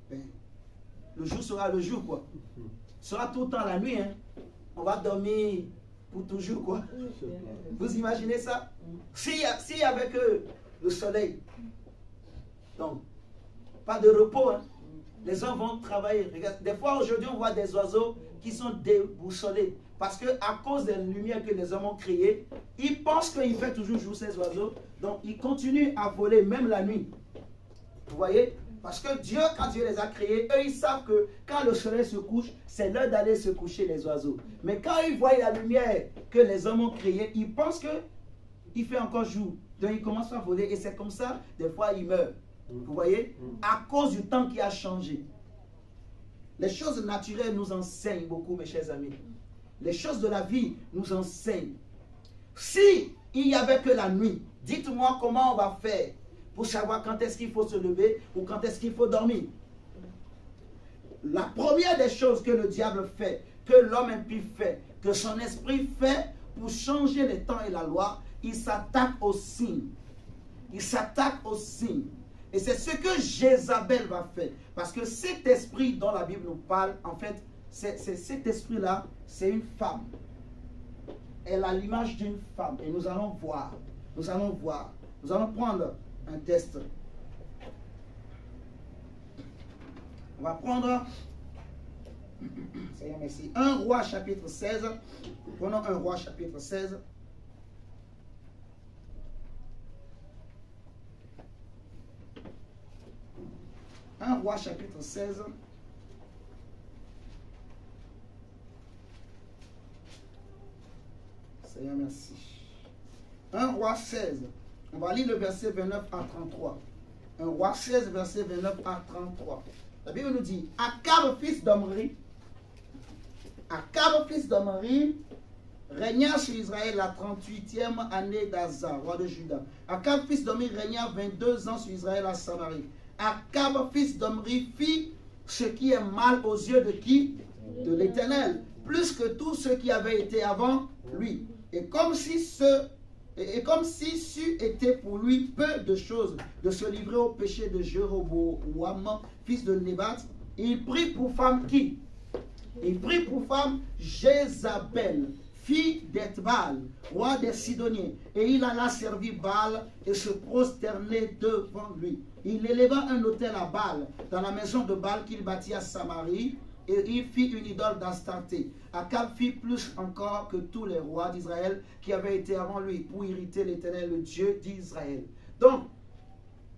ben, le jour sera le jour, quoi. Ce sera tout le temps la nuit, hein. On va dormir pour toujours, quoi. Vous imaginez ça? S'il y avait que le soleil, donc, pas de repos, hein. Les hommes vont travailler. Regarde, des fois, aujourd'hui, on voit des oiseaux qui sont déboussolés. Parce qu'à cause des lumières que les hommes ont créées, ils pensent qu'il fait toujours jour ces oiseaux. Donc, ils continuent à voler, même la nuit. Vous voyez? Parce que Dieu, quand Dieu les a créés, eux, ils savent que quand le soleil se couche, c'est l'heure d'aller se coucher, les oiseaux. Mais quand ils voient la lumière que les hommes ont créée, ils pensent qu'il fait encore jour. Donc, ils commencent à voler. Et c'est comme ça, des fois, ils meurent. Vous voyez? À cause du temps qui a changé. Les choses naturelles nous enseignent beaucoup, mes chers amis. Les choses de la vie nous enseignent. Si il n'y avait que la nuit, dites-moi comment on va faire pour savoir quand est-ce qu'il faut se lever ou quand est-ce qu'il faut dormir. La première des choses que le diable fait, que l'homme impie fait, que son esprit fait pour changer les temps et la loi, il s'attaque aux signes. Il s'attaque aux signes. Et c'est ce que Jézabel va faire. Parce que cet esprit dont la Bible nous parle, en fait, cet esprit-là, c'est une femme. Elle a l'image d'une femme. Et nous allons voir. Nous allons voir. Nous allons prendre un test. On va prendre, Seigneur merci, 1 Roi chapitre 16. Prenons 1 Roi chapitre 16. Un Roi chapitre 16. Seigneur, merci. 1 Roi 16. On va lire le verset 29 à 33. 1 Roi 16, verset 29 à 33. La Bible nous dit, Akab, fils d'Omri, régna sur Israël la 38e année d'Asa, roi de Juda. Akab, fils d'Omri, régna 22 ans sur Israël à Samarie. Akab, fils d'Omri, fit ce qui est mal aux yeux de qui? De l'Éternel, plus que tous ceux qui avaient été avant lui. Et comme si c'eût été pour lui peu de choses de se livrer au péché de Jéroboam, fils de Nébat, il prit pour femme qui? Il prit pour femme Jézabel, fille d'Ethbal, roi des Sidoniens. Et il alla servir Baal et se prosterner devant lui. Il éleva un autel à Baal dans la maison de Baal qu'il bâtit à Samarie. Et il fit une idole d'Astarté. Akab fit plus encore que tous les rois d'Israël qui avaient été avant lui pour irriter l'Éternel, le Dieu d'Israël. Donc,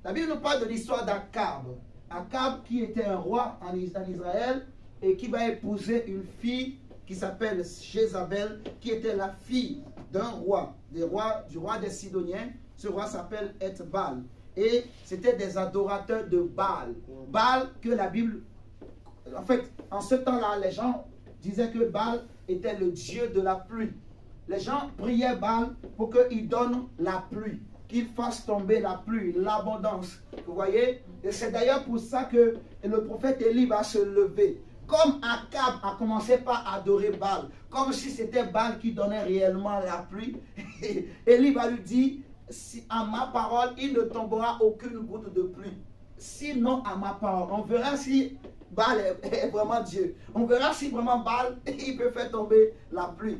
la Bible nous parle de l'histoire d'Akab. Akab qui était un roi en Israël et qui va épouser une fille qui s'appelle Jézabel, qui était la fille d'un roi, du roi des Sidoniens. Ce roi s'appelle Ethbal. Et c'était des adorateurs de Baal. Baal que la Bible... En fait, en ce temps-là, les gens disaient que Baal était le dieu de la pluie. Les gens priaient Baal pour qu'il donne la pluie, qu'il fasse tomber la pluie, l'abondance. Vous voyez? Et c'est d'ailleurs pour ça que le prophète Élie va se lever. Comme Akab a commencé par adorer Baal, comme si c'était Baal qui donnait réellement la pluie, Élie va lui dire, si à ma parole, il ne tombera aucune goutte de pluie. Sinon, à ma parole, on verra si Baal est vraiment Dieu. On verra si vraiment Baal, il peut faire tomber la pluie.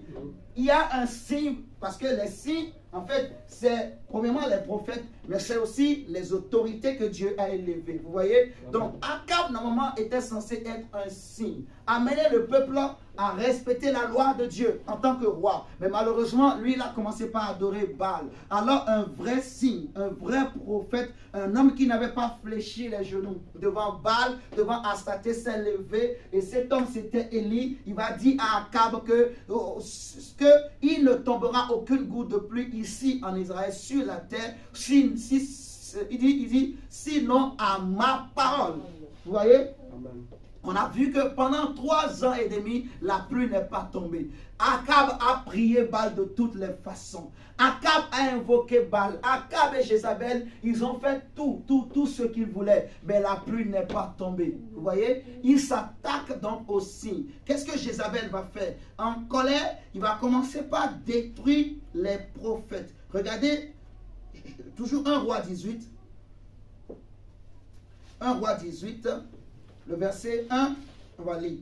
Il y a un signe, parce que les signes, en fait, c'est premièrement les prophètes, mais c'est aussi les autorités que Dieu a élevées. Vous voyez? Donc, Akab, normalement, était censé être un signe. Amener le peuple à respecter la loi de Dieu en tant que roi. Mais malheureusement, lui, il a commencé par adorer Baal. Alors, un vrai signe, un vrai prophète, un homme qui n'avait pas fléchi les genoux devant Baal, devant Astarté, s'est levé. Et cet homme, c'était Élie. Il va dire à Akab que il ne tombera aucune goutte de pluie ici en Israël, sur la terre, il dit, sinon à ma parole. Vous voyez? Amen. On a vu que pendant 3 ans et demi, la pluie n'est pas tombée. Akab a prié Baal de toutes les façons. Akab a invoqué Baal. Akab et Jézabel, ils ont fait tout ce qu'ils voulaient. Mais la pluie n'est pas tombée. Vous voyez? Il s'attaque donc au signe. Qu'est-ce que Jézabel va faire? En colère, il va commencer par détruire les prophètes. Regardez, toujours 1 Roi 18. 1 Roi 18. Le verset 1, on va lire.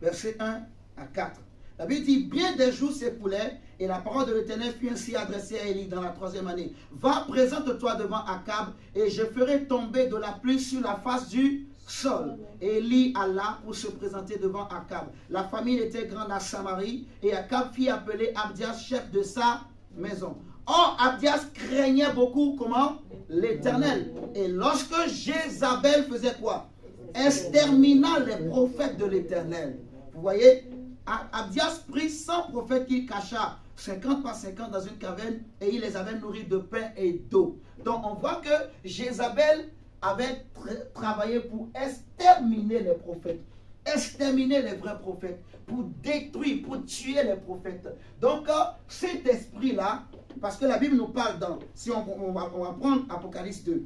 Verset 1 à 4. La Bible dit, bien des jours s'écoulaient, et la parole de l'Éternel fut ainsi adressée à Élie dans la 3e année. Va, présente-toi devant Akab, et je ferai tomber de la pluie sur la face du sol. Et Élie alla pour se présenter devant Akab. La famine était grande à Samarie, et Akab fit appeler Abdias, chef de sa maison. Or, Abdias craignait beaucoup, comment? L'Éternel. Et lorsque Jézabel faisait quoi? Extermina les prophètes de l'Éternel. Vous voyez, Abdias prit 100 prophètes qu'il cacha 50 par 50 dans une caverne et il les avait nourris de pain et d'eau. Donc on voit que Jézabel avait travaillé pour exterminer les prophètes, exterminer les vrais prophètes, pour détruire, pour tuer les prophètes. Donc cet esprit-là, parce que la Bible nous parle dans, si on va prendre Apocalypse 2,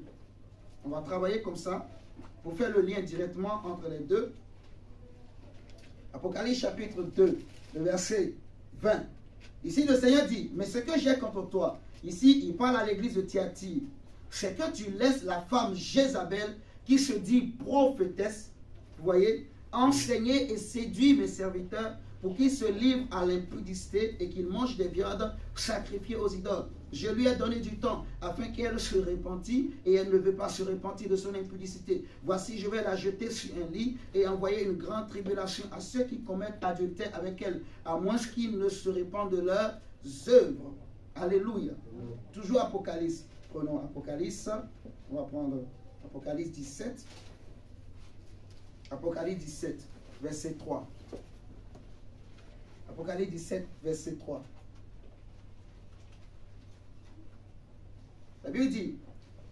on va travailler comme ça, pour faire le lien directement entre les deux. Apocalypse chapitre 2, le verset 20. Ici le Seigneur dit, mais ce que j'ai contre toi, ici il parle à l'église de Thyatire, c'est que tu laisses la femme Jézabel, qui se dit prophétesse, vous voyez, enseigner et séduire mes serviteurs pour qu'ils se livrent à l'impudicité et qu'ils mangent des viandes sacrifiées aux idoles. Je lui ai donné du temps afin qu'elle se repentît et elle ne veut pas se repentir de son impudicité. Voici, je vais la jeter sur un lit et envoyer une grande tribulation à ceux qui commettent adultère avec elle, à moins qu'ils ne se répandent de leurs œuvres. Alléluia. Toujours Apocalypse. Prenons Apocalypse. On va prendre Apocalypse 17. Apocalypse 17, verset 3. Apocalypse 17, verset 3. La Bible dit,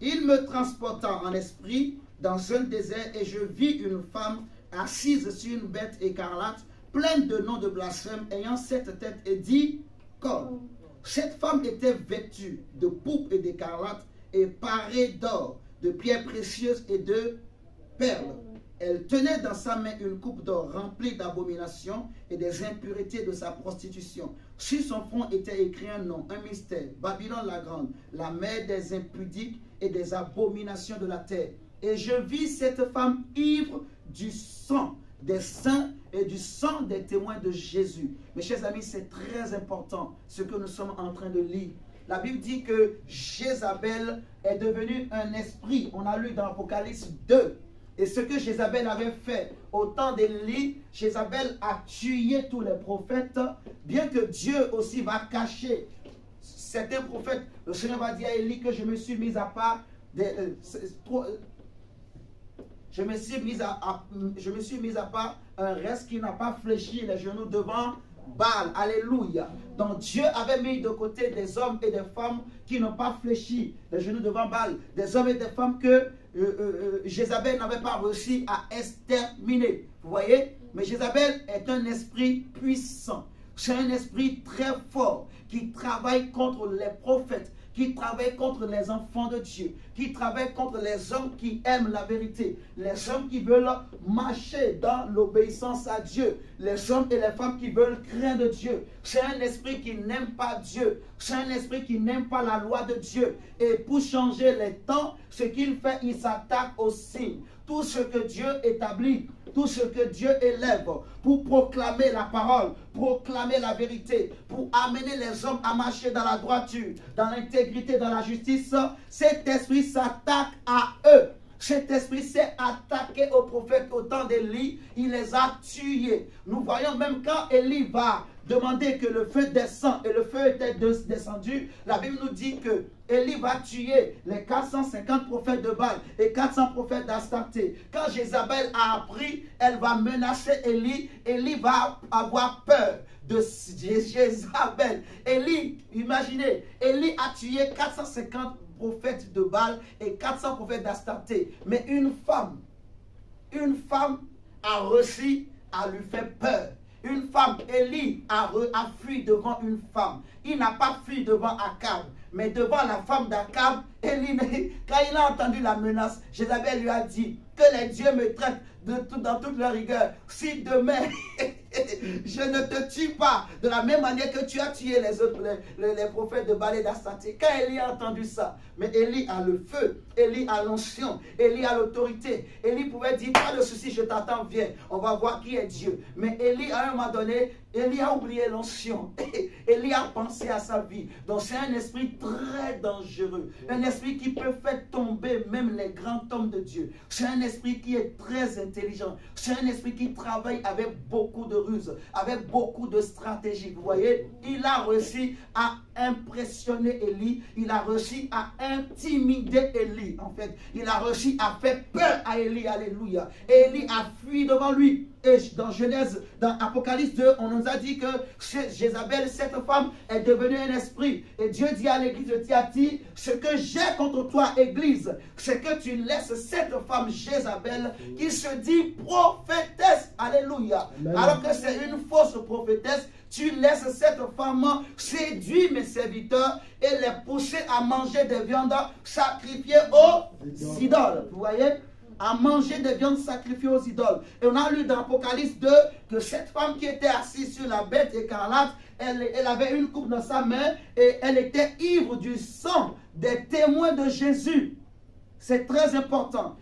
il me transporta en esprit dans un désert et je vis une femme assise sur une bête écarlate, pleine de noms de blasphème, ayant 7 têtes et 10 cornes. Cette femme était vêtue de pourpre et d'écarlate et parée d'or, de pierres précieuses et de perles. Elle tenait dans sa main une coupe d'or remplie d'abominations et des impuretés de sa prostitution. Sur son front était écrit un nom, un mystère, Babylone la grande, la mère des impudiques et des abominations de la terre. Et je vis cette femme ivre du sang des saints et du sang des témoins de Jésus. Mes chers amis, c'est très important ce que nous sommes en train de lire. La Bible dit que Jézabel est devenue un esprit. On a lu dans Apocalypse 2. Et ce que Jézabel avait fait au temps d'Élie, Jézabel a tué tous les prophètes, bien que Dieu aussi va cacher certains prophètes. Le Seigneur va dire à Élie que je me suis mis à part je me suis mis à part un reste qui n'a pas fléchi les genoux devant Baal. Alléluia. Donc Dieu avait mis de côté des hommes et des femmes qui n'ont pas fléchi les genoux devant Baal. Des hommes et des femmes que Jézabel n'avait pas réussi à exterminer. Vous voyez? Mais Jézabel est un esprit puissant. C'est un esprit très fort qui travaille contre les prophètes, qui travaille contre les enfants de Dieu, qui travaille contre les hommes qui aiment la vérité, les hommes qui veulent marcher dans l'obéissance à Dieu, les hommes et les femmes qui veulent craindre Dieu. C'est un esprit qui n'aime pas Dieu, c'est un esprit qui n'aime pas la loi de Dieu. Et pour changer les temps, ce qu'il fait, il s'attaque aux signes. Tout ce que Dieu établit, tout ce que Dieu élève pour proclamer la parole, proclamer la vérité, pour amener les hommes à marcher dans la droiture, dans l'intégrité, dans la justice, cet esprit s'attaque à eux. Cet esprit s'est attaqué aux prophètes au temps d'Élie, il les a tués. Nous voyons même quand Élie va demander que le feu descende et le feu était descendu, la Bible nous dit que Élie va tuer les 450 prophètes de Baal et 400 prophètes d'Astarté. Quand Jézabel a appris, elle va menacer Élie. Élie va avoir peur de Jézabel. Élie, imaginez, Élie a tué 450 prophètes de Baal et 400 prophètes d'Astarté. Mais une femme a réussi à lui faire peur. Une femme, Élie a fui devant une femme. Il n'a pas fui devant Akab, mais devant la femme d'Akab, Élie, quand il a entendu la menace, Jézabel lui a dit que les dieux me traitent dans toute leur rigueur. Si demain, je ne te tue pas de la même manière que tu as tué les autres, les prophètes de Baal et d'Astarté. Quand Élie a entendu ça, mais Élie a le feu, Élie a l'onction, Élie a l'autorité. Élie pouvait dire, pas de souci, je t'attends, viens, on va voir qui est Dieu. Mais Élie, à un moment donné, Élie a oublié l'onction. Élie a pensé à sa vie. Donc c'est un esprit très dangereux. Un esprit qui peut faire tomber même les grands hommes de Dieu. C'est un esprit qui est très intelligent. C'est un esprit qui travaille avec beaucoup de ruse, avec beaucoup de stratégie. Vous voyez, il a réussi à impressionner Élie. Il a réussi à intimider Élie. En fait, il a réussi à faire peur à Élie. Alléluia. Et Élie a fui devant lui. Et dans Genèse, dans Apocalypse 2, on nous a dit que Jézabel, cette femme, est devenue un esprit. Et Dieu dit à l'église de Thyatire, ce que j'ai contre toi, église, c'est que tu laisses cette femme Jézabel qui se dit prophétesse. Alléluia. Amen. Alors que c'est une fausse prophétesse. Tu laisses cette femme séduire mes serviteurs et les pousser à manger des viandes sacrifiées aux idoles. Vous voyez? À manger des viandes sacrifiées aux idoles. Et on a lu dans Apocalypse 2 que cette femme qui était assise sur la bête écarlate, elle avait une coupe dans sa main et elle était ivre du sang des témoins de Jésus. C'est très important.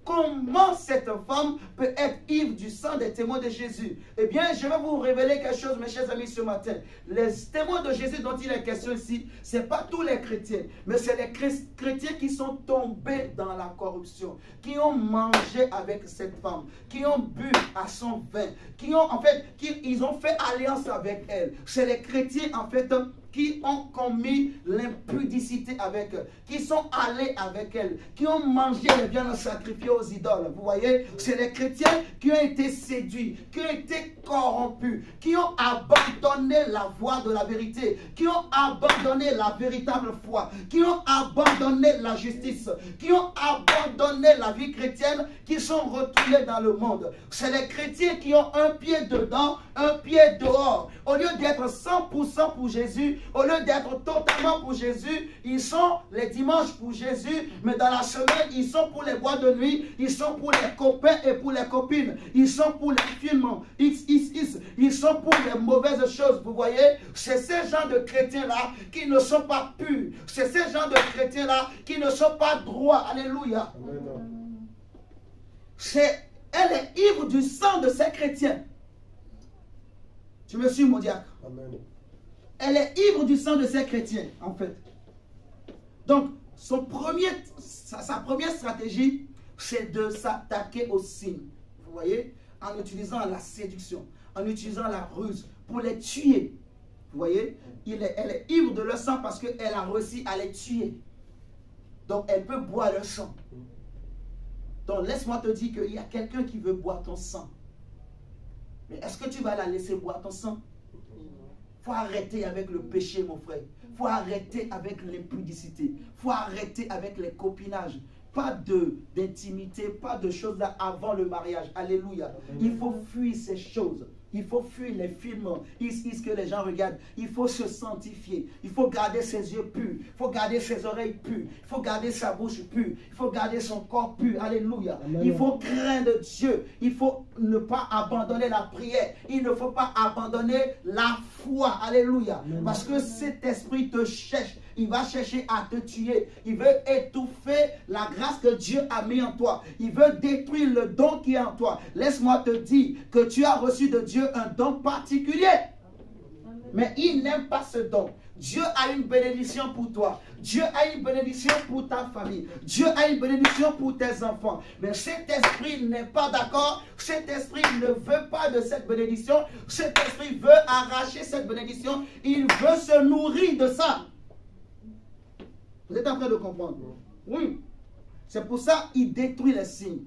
Comment cette femme peut être ivre du sang des témoins de Jésus? Eh bien, je vais vous révéler quelque chose, mes chers amis, ce matin. Les témoins de Jésus dont il est question ici, ce n'est pas tous les chrétiens, mais c'est les chrétiens qui sont tombés dans la corruption, qui ont mangé avec cette femme, qui ont bu à son vin, ils ont fait alliance avec elle. C'est les chrétiens, en fait, qui ont commis l'impudicité avec elle, qui sont allés avec elle, qui ont mangé les viandes sacrifiées aux idoles. Vous voyez, c'est les chrétiens qui ont été séduits, qui ont été corrompus, qui ont abandonné la voie de la vérité, qui ont abandonné la véritable foi, qui ont abandonné la justice, qui ont abandonné la vie chrétienne, qui sont retournés dans le monde. C'est les chrétiens qui ont un pied dedans, un pied dehors. Au lieu d'être 100% pour Jésus, au lieu d'être totalement pour Jésus, ils sont les dimanches pour Jésus, mais dans la semaine, ils sont pour les boîtes de nuit, ils sont pour les copains et pour les copines, ils sont pour les films, ils sont pour les mauvaises choses. Vous voyez, c'est ces gens de chrétiens-là qui ne sont pas purs. C'est ces gens de chrétiens-là qui ne sont pas droits. Alléluia. Elle est ivre du sang de ces chrétiens. Tu me suis, mon diacre? Amen. Elle est ivre du sang de ces chrétiens, en fait. Donc, sa première stratégie, c'est de s'attaquer aux signes. Vous voyez, en utilisant la séduction, en utilisant la ruse, pour les tuer. Vous voyez, elle est ivre de leur sang parce qu'elle a réussi à les tuer. Donc, elle peut boire leur sang. Donc, laisse-moi te dire qu'il y a quelqu'un qui veut boire ton sang. Mais est-ce que tu vas la laisser boire ton sang? Il faut arrêter avec le péché, mon frère. Il faut arrêter avec l'impudicité. Il faut arrêter avec les copinages. Pas d'intimité, pas de choses là avant le mariage. Alléluia. Il faut fuir ces choses. Il faut fuir les films que les gens regardent. Il faut se sanctifier. Il faut garder ses yeux purs. Il faut garder ses oreilles pures. Il faut garder sa bouche pure. Il faut garder son corps pur. Alléluia. Amen. Il faut craindre Dieu. Il faut ne pas abandonner la prière. Il ne faut pas abandonner la foi. Alléluia. Amen. Parce que cet esprit te cherche. Il va chercher à te tuer. Il veut étouffer la grâce que Dieu a mis en toi. Il veut détruire le don qui est en toi. Laisse-moi te dire que tu as reçu de Dieu un don particulier. Mais il n'aime pas ce don. Dieu a une bénédiction pour toi. Dieu a une bénédiction pour ta famille. Dieu a une bénédiction pour tes enfants. Mais cet esprit n'est pas d'accord. Cet esprit ne veut pas de cette bénédiction. Cet esprit veut arracher cette bénédiction. Il veut se nourrir de ça. Vous êtes en train de comprendre? Oui. C'est pour ça qu'il détruit les signes.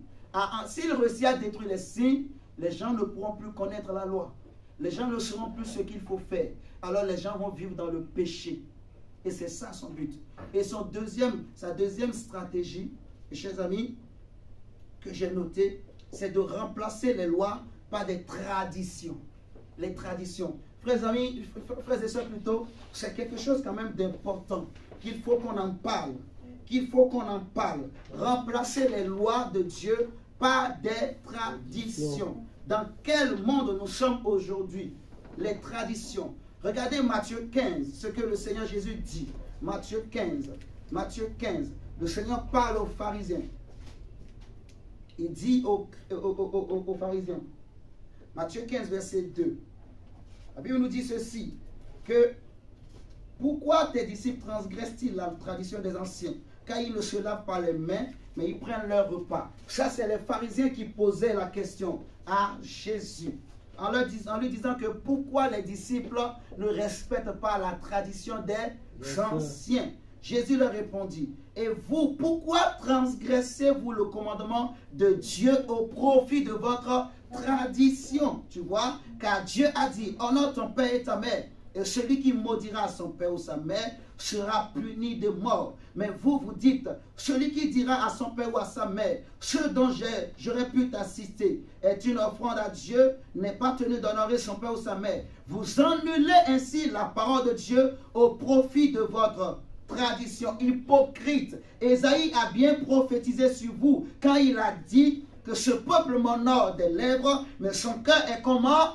S'il réussit à détruire les signes, les gens ne pourront plus connaître la loi. Les gens ne sauront plus ce qu'il faut faire. Alors les gens vont vivre dans le péché. Et c'est ça son but. Et sa deuxième stratégie, chers amis, que j'ai noté, c'est de remplacer les lois par des traditions. Les traditions. Frères et sœurs plutôt, c'est quelque chose quand même d'important. Qu'il faut qu'on en parle. Qu'il faut qu'on en parle. Remplacer les lois de Dieu par des traditions. Dans quel monde nous sommes aujourd'hui? Les traditions. Regardez Matthieu 15, ce que le Seigneur Jésus dit. Matthieu 15. Matthieu 15. Le Seigneur parle aux pharisiens. Il dit aux pharisiens. Matthieu 15, verset 2. La Bible nous dit ceci, que pourquoi tes disciples transgressent-ils la tradition des anciens? Car ils ne se lavent pas les mains, mais ils prennent leur repas. Ça, c'est les pharisiens qui posaient la question à Jésus. En lui disant que pourquoi les disciples ne respectent pas la tradition des anciens. Jésus leur répondit, et vous, pourquoi transgressez-vous le commandement de Dieu au profit de votre tradition? Tu vois, car Dieu a dit, honore ton père et ta mère. Et celui qui maudira son père ou sa mère sera puni de mort. Mais vous, vous dites, celui qui dira à son père ou à sa mère, ce dont j'aurais pu t'assister est une offrande à Dieu, n'est pas tenu d'honorer son père ou sa mère. Vous annulez ainsi la parole de Dieu au profit de votre tradition. Hypocrite. Ésaïe a bien prophétisé sur vous quand il a dit que ce peuple m'honore des lèvres, mais son cœur est comment?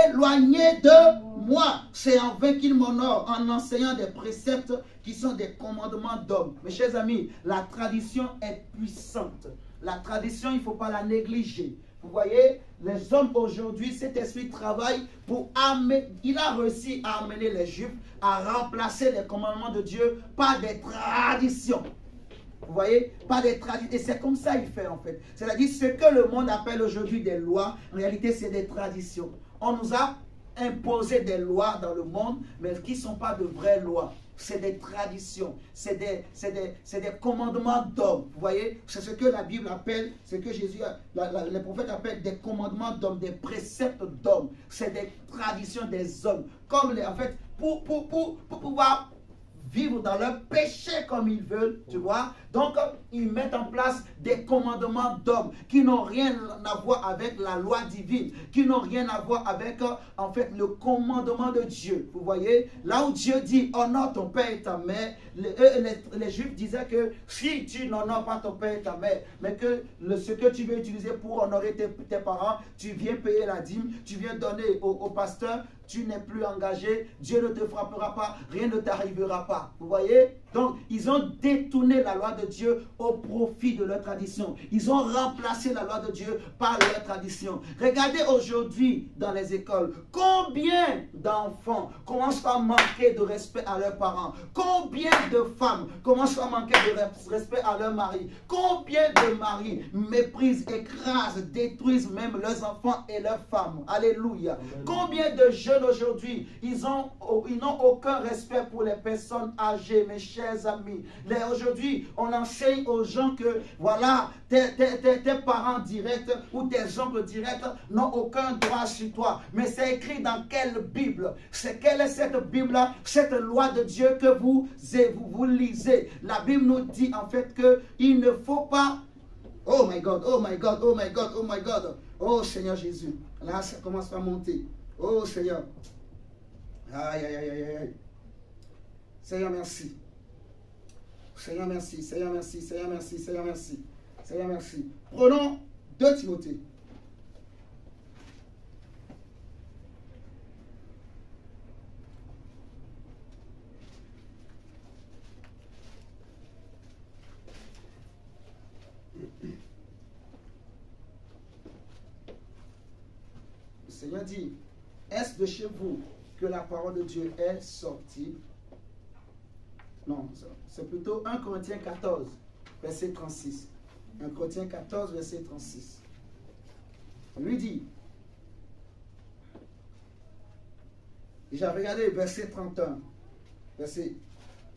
Éloigné de moi. C'est en vain qu'il m'honore en enseignant des préceptes qui sont des commandements d'hommes. Mes chers amis, la tradition est puissante. La tradition, il ne faut pas la négliger. Vous voyez, les hommes aujourd'hui, cet esprit travaille pour amener, il a réussi à amener les Juifs à remplacer les commandements de Dieu par des traditions. Vous voyez, pas des traditions. Et c'est comme ça qu'il fait en fait. C'est-à-dire ce que le monde appelle aujourd'hui des lois, en réalité c'est des traditions. On nous a imposé des lois dans le monde, mais qui ne sont pas de vraies lois. c'est des traditions, c'est des commandements d'hommes. Vous voyez, c'est ce que la Bible appelle, ce que Jésus, les prophètes appellent des commandements d'hommes, des préceptes d'hommes. C'est des traditions des hommes. Comme en fait, pour pouvoir vivre dans leur péché comme ils veulent, tu vois. Donc, ils mettent en place des commandements d'hommes qui n'ont rien à voir avec la loi divine, qui n'ont rien à voir avec, en fait, le commandement de Dieu. Vous voyez, là où Dieu dit, honore ton père et ta mère, les Juifs disaient que si tu n'honores pas ton père et ta mère, mais que ce que tu veux utiliser pour honorer tes parents, tu viens payer la dîme, tu viens donner au pasteur, tu n'es plus engagé, Dieu ne te frappera pas, rien ne t'arrivera pas. Vous voyez? Donc, ils ont détourné la loi de Dieu au profit de leur tradition. Ils ont remplacé la loi de Dieu par leur tradition. Regardez aujourd'hui dans les écoles, combien d'enfants commencent à manquer de respect à leurs parents? Combien de femmes commencent à manquer de respect à leur mari? Combien de maris méprisent, écrasent, détruisent même leurs enfants et leurs femmes? Alléluia. Amen. Combien de jeunes aujourd'hui, ils n'ont aucun respect pour les personnes âgées, mes chers amis. Aujourd'hui, on enseigne aux gens que, voilà, tes parents directs ou tes oncles directs n'ont aucun droit sur toi. Mais c'est écrit dans quelle Bible? Quelle est cette Bible-là, cette loi de Dieu que vous lisez? La Bible nous dit en fait qu'il ne faut pas... Oh my God, oh my God, oh my God, oh my God. Oh Seigneur Jésus. Là, ça commence à monter. Oh Seigneur. Aïe, aïe, aïe, aïe, aïe. Seigneur, merci. Seigneur, merci. Seigneur, merci. Seigneur, merci. Seigneur, merci. Seigneur, merci. Prenons 2 Timothée. Le Seigneur dit, est-ce de chez vous que la parole de Dieu est sortie? Non, c'est plutôt 1 Corinthiens 14, verset 36. 1 Corinthiens 14, verset 36. On lui dit, j'ai regardé verset 31, verset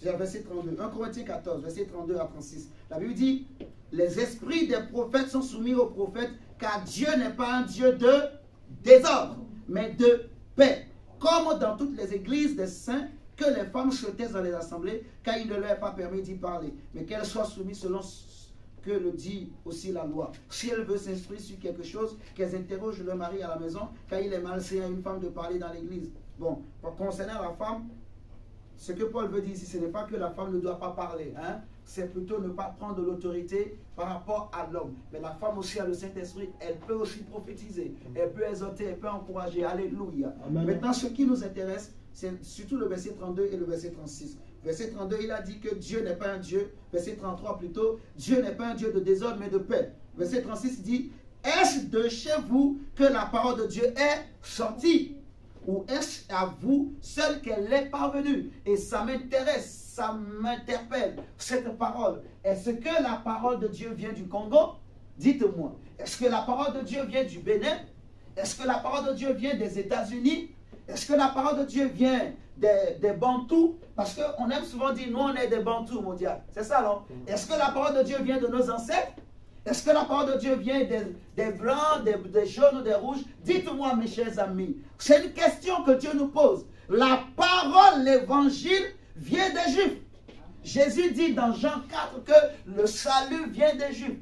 32, 1 Corinthiens 14, verset 32 à 36. La Bible dit, les esprits des prophètes sont soumis aux prophètes, car Dieu n'est pas un Dieu de désordre, mais de paix. Comme dans toutes les églises des saints, que les femmes se taisent dans les assemblées, car il ne leur est pas permis d'y parler, mais qu'elles soient soumises selon ce que le dit aussi la loi. Si elles veulent s'instruire sur quelque chose, qu'elles interrogent leur mari à la maison, car il est malsain à une femme de parler dans l'église. Bon, concernant la femme, ce que Paul veut dire ici, ce n'est pas que la femme ne doit pas parler, hein? C'est plutôt ne pas prendre l'autorité par rapport à l'homme. Mais la femme aussi a le Saint-Esprit, elle peut aussi prophétiser, elle peut exhorter, elle peut encourager. Alléluia. Amen. Maintenant, ce qui nous intéresse, c'est surtout le verset 32 et le verset 36. Verset 32, il a dit que Dieu n'est pas un Dieu. Verset 33 plutôt, Dieu n'est pas un Dieu de désordre mais de paix. Verset 36 il dit, est-ce de chez vous que la parole de Dieu est sortie? Ou est-ce à vous seul qu'elle est parvenue? Et ça m'intéresse, ça m'interpelle, cette parole. Est-ce que la parole de Dieu vient du Congo? Dites-moi. Est-ce que la parole de Dieu vient du Bénin? Est-ce que la parole de Dieu vient des États-Unis? Est-ce que la parole de Dieu vient des Bantous? Parce qu'on aime souvent dire, nous on est des Bantous, mon diable. C'est ça, non? Est-ce que la parole de Dieu vient de nos ancêtres? Est-ce que la parole de Dieu vient des blancs, des jaunes ou des rouges? Dites-moi, mes chers amis. C'est une question que Dieu nous pose. La parole, l'évangile, vient des Juifs. Jésus dit dans Jean 4 que le salut vient des Juifs.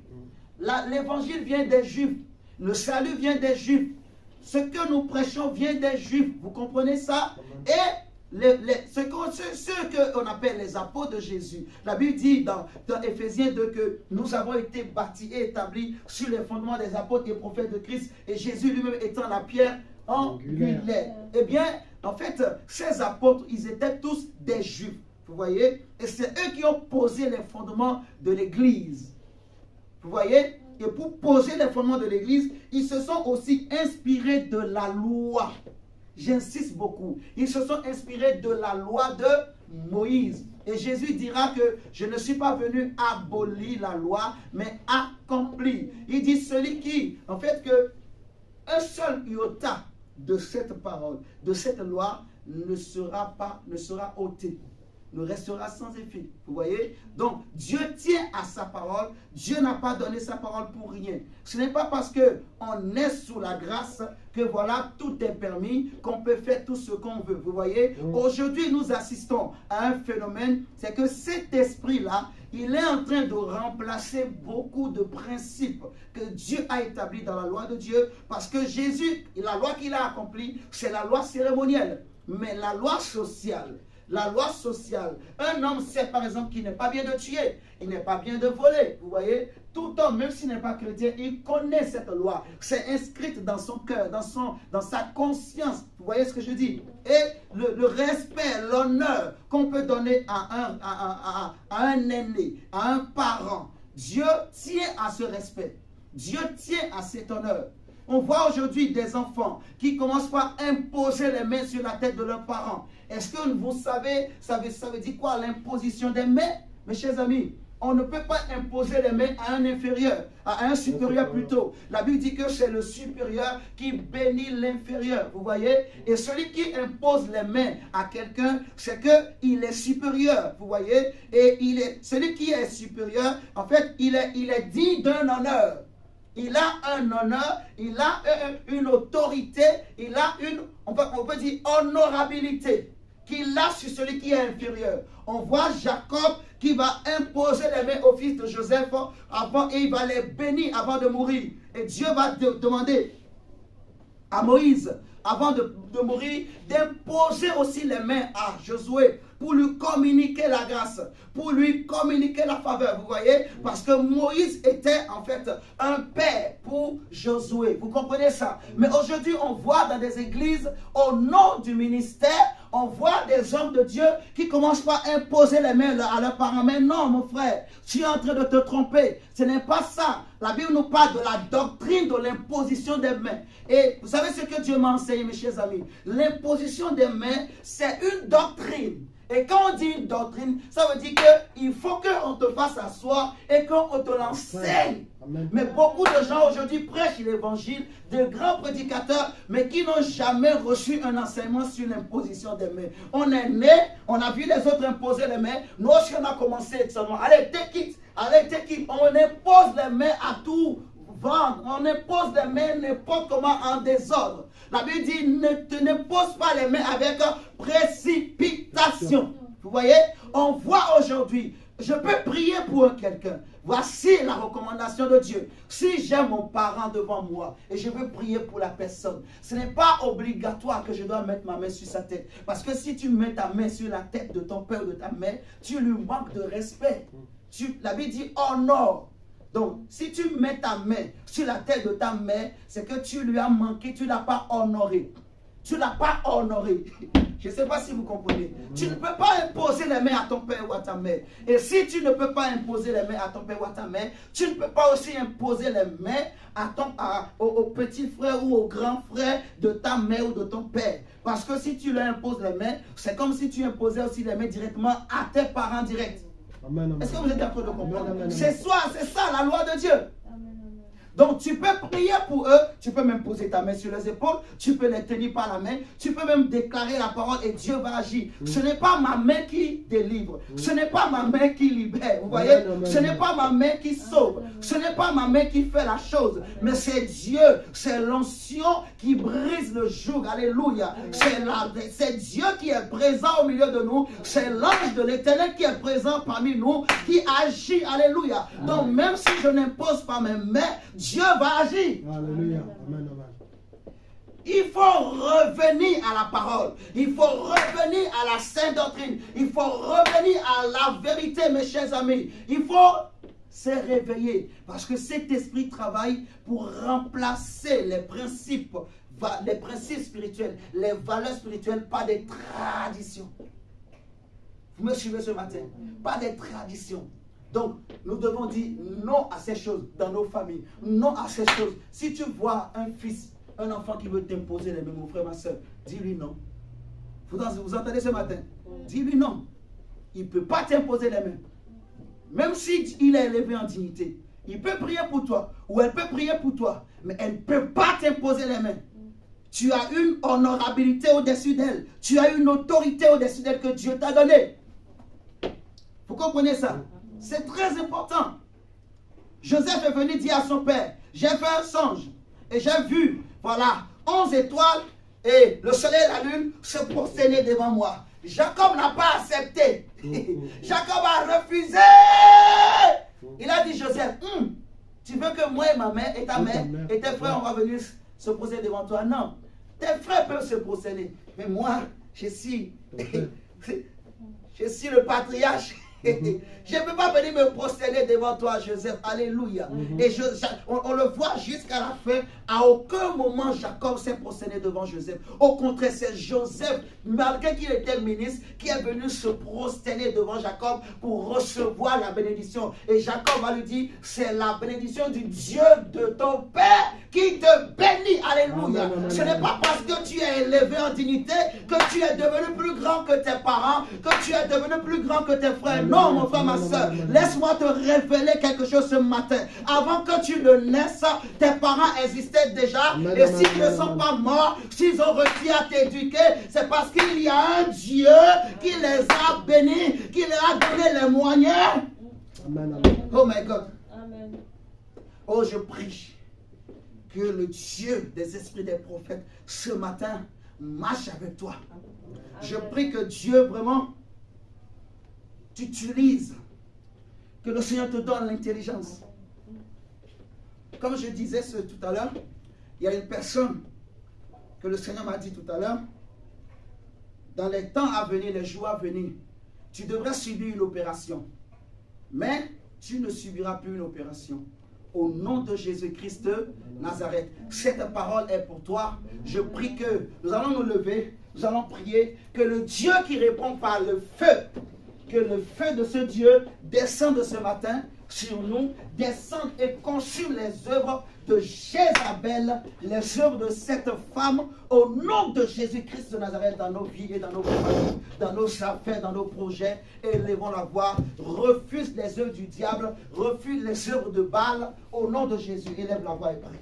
L'évangile vient des Juifs. Le salut vient des Juifs. Ce que nous prêchons vient des Juifs. Vous comprenez ça? Et ceux qu'on appelle les apôtres de Jésus. La Bible dit dans Éphésiens 2 que nous avons été bâtis et établis sur les fondements des apôtres et prophètes de Christ, et Jésus lui-même étant la pierre angulaire. Eh bien, en fait, ces apôtres, ils étaient tous des Juifs. Vous voyez? Et c'est eux qui ont posé les fondements de l'Église. Vous voyez? Et pour poser les fondements de l'Église, ils se sont aussi inspirés de la loi. J'insiste beaucoup. Ils se sont inspirés de la loi de Moïse. Et Jésus dira que je ne suis pas venu abolir la loi, mais accomplir. Il dit celui qui, en fait, que un seul iota de cette parole, de cette loi, ne sera ôté. ne restera sans effet. Vous voyez? Donc, Dieu tient à sa parole. Dieu n'a pas donné sa parole pour rien. Ce n'est pas parce qu'on est sous la grâce que voilà, tout est permis, qu'on peut faire tout ce qu'on veut. Vous voyez? Aujourd'hui, nous assistons à un phénomène, c'est que cet esprit-là, il est en train de remplacer beaucoup de principes que Dieu a établis dans la loi de Dieu, parce que Jésus, la loi qu'il a accomplie, c'est la loi cérémonielle. Mais la loi sociale, un homme sait par exemple qu'il n'est pas bien de tuer, il n'est pas bien de voler, vous voyez, tout homme, même s'il n'est pas chrétien, il connaît cette loi, c'est inscrite dans son cœur, dans sa conscience, vous voyez ce que je dis, et le respect, l'honneur qu'on peut donner à un aîné, à un parent, Dieu tient à ce respect, Dieu tient à cet honneur. On voit aujourd'hui des enfants qui commencent par imposer les mains sur la tête de leurs parents. Est-ce que vous savez, ça veut dire quoi l'imposition des mains? Mes chers amis, on ne peut pas imposer les mains à un inférieur, à un supérieur plutôt. La Bible dit que c'est le supérieur qui bénit l'inférieur, vous voyez? Et celui qui impose les mains à quelqu'un, c'est qu'il est supérieur, vous voyez? Et celui qui est supérieur, en fait, il est digne d'un honneur. Il a un honneur, il a une autorité, il a on peut dire honorabilité qu'il a sur celui qui est inférieur. On voit Jacob qui va imposer les mains au fils de Joseph avant, et il va les bénir avant de mourir. Et Dieu va demander à Moïse, avant de mourir, d'imposer aussi les mains à Josué pour lui communiquer la grâce, pour lui communiquer la faveur, vous voyez, parce que Moïse était en fait un père pour Josué, vous comprenez ça? Mais aujourd'hui, on voit dans des églises, au nom du ministère, on voit des hommes de Dieu qui commencent par imposer les mains à leurs parents. Mais non, mon frère, tu es en train de te tromper. Ce n'est pas ça. La Bible nous parle de la doctrine de l'imposition des mains. Et vous savez ce que Dieu m'a enseigné, mes chers amis? L'imposition des mains, c'est une doctrine. Et quand on dit une doctrine, ça veut dire qu'il faut qu'on te fasse asseoir et qu'on te l'enseigne. Mais beaucoup de gens aujourd'hui prêchent l'évangile, de grands prédicateurs, mais qui n'ont jamais reçu un enseignement sur l'imposition des mains. On est né, on a vu les autres imposer les mains. Nous aussi, on a commencé seulement. Allez, take it. On impose les mains à tout vendre. On impose les mains n'importe comment en désordre. La Bible dit, ne pose pas les mains avec précipitation. Vous voyez, on voit aujourd'hui, je peux prier pour quelqu'un. Voici la recommandation de Dieu. Si j'ai mon parent devant moi et je veux prier pour la personne, ce n'est pas obligatoire que je dois mettre ma main sur sa tête. Parce que si tu mets ta main sur la tête de ton père ou de ta mère, tu lui manques de respect. La Bible dit honore. Donc, si tu mets ta main sur la tête de ta mère, c'est que tu lui as manqué, tu ne l'as pas honoré. Tu ne l'as pas honoré. Je ne sais pas si vous comprenez. Tu ne peux pas imposer les mains à ton père ou à ta mère. Et si tu ne peux pas imposer les mains à ton père ou à ta mère, tu ne peux pas aussi imposer les mains au petit frère ou au grand frère de ta mère ou de ton père. Parce que si tu leur imposes les mains, c'est comme si tu imposais aussi les mains directement à tes parents directs. Est-ce que vous êtes en train de comprendre? C'est ça la loi de Dieu. Donc tu peux prier pour eux, tu peux même poser ta main sur les épaules, tu peux les tenir par la main, tu peux même déclarer la parole et Dieu va agir. Ce n'est pas ma main qui délivre, ce n'est pas ma main qui libère, vous voyez, ce n'est pas ma main qui sauve, ce n'est pas ma main qui fait la chose, mais c'est Dieu, c'est l'onction qui brise le joug, alléluia. C'est Dieu qui est présent au milieu de nous, c'est l'ange de l'Éternel qui est présent parmi nous, qui agit, alléluia. Donc même si je n'impose pas mes mains, Dieu va agir. Alléluia. Amen, amen. Il faut revenir à la parole. Il faut revenir à la sainte doctrine. Il faut revenir à la vérité, mes chers amis. Il faut se réveiller. Parce que cet esprit travaille pour remplacer les principes spirituels, les valeurs spirituelles, par des traditions. Vous me suivez ce matin? Pas des traditions. Donc, nous devons dire non à ces choses dans nos familles. Non à ces choses. Si tu vois un fils, un enfant qui veut t'imposer les mains, mon frère, ma soeur, dis-lui non. Vous entendez ce matin? Dis-lui non. Il ne peut pas t'imposer les mains. Même s'il est élevé en dignité. Il peut prier pour toi. Ou elle peut prier pour toi. Mais elle ne peut pas t'imposer les mains. Tu as une honorabilité au-dessus d'elle. Tu as une autorité au-dessus d'elle que Dieu t'a donnée. comprenez ça? C'est très important. Joseph est venu dire à son père, j'ai fait un songe et j'ai vu, voilà, 11 étoiles et le soleil et la lune se prosterner devant moi. Jacob n'a pas accepté. Jacob a refusé. Il a dit, Joseph, tu veux que moi et ma mère et ta mère et tes frères, on va venir se poser devant toi? Non. Tes frères peuvent se prosterner. Mais moi, je suis le patriarche. Je ne peux pas venir me prosterner devant toi, Joseph. Alléluia. Et on le voit jusqu'à la fin. À aucun moment, Jacob s'est prosterné devant Joseph. Au contraire, c'est Joseph, malgré qu'il était ministre, qui est venu se prosterner devant Jacob pour recevoir la bénédiction. Et Jacob va lui dire, c'est la bénédiction du Dieu de ton Père qui te bénit. Alléluia. Ce n'est pas parce que tu es élevé en dignité que tu es devenu plus grand que tes parents, que tu es devenu plus grand que tes frères. Non, mon frère, ma soeur, laisse-moi te révéler quelque chose ce matin. Avant que tu ne naisses, tes parents existaient déjà. Et s'ils ne sont pas morts, s'ils ont réussi à t'éduquer, c'est parce qu'il y a un Dieu qui les a bénis, qui leur a donné les moyens. Amen. Oh my God. Amen. Oh, je prie que le Dieu des esprits des prophètes ce matin marche avec toi. Je prie que Dieu vraiment t'utilise, que le Seigneur te donne l'intelligence. Comme je disais tout à l'heure, il y a une personne que le Seigneur m'a dit tout à l'heure, dans les temps à venir, les jours à venir, tu devrais subir une opération, mais tu ne subiras plus une opération. Au nom de Jésus-Christ de Nazareth, cette parole est pour toi. Je prie que nous allons nous lever, nous allons prier, que le Dieu qui répond par le feu, que le feu de ce Dieu descende ce matin sur nous, descende et consume les œuvres de Jézabel, les œuvres de cette femme, au nom de Jésus-Christ de Nazareth, dans nos vies et dans nos familles, dans nos affaires, dans nos projets. Élevons la voix, refuse les œuvres du diable, refuse les œuvres de Baal, au nom de Jésus. Élève la voix et prie.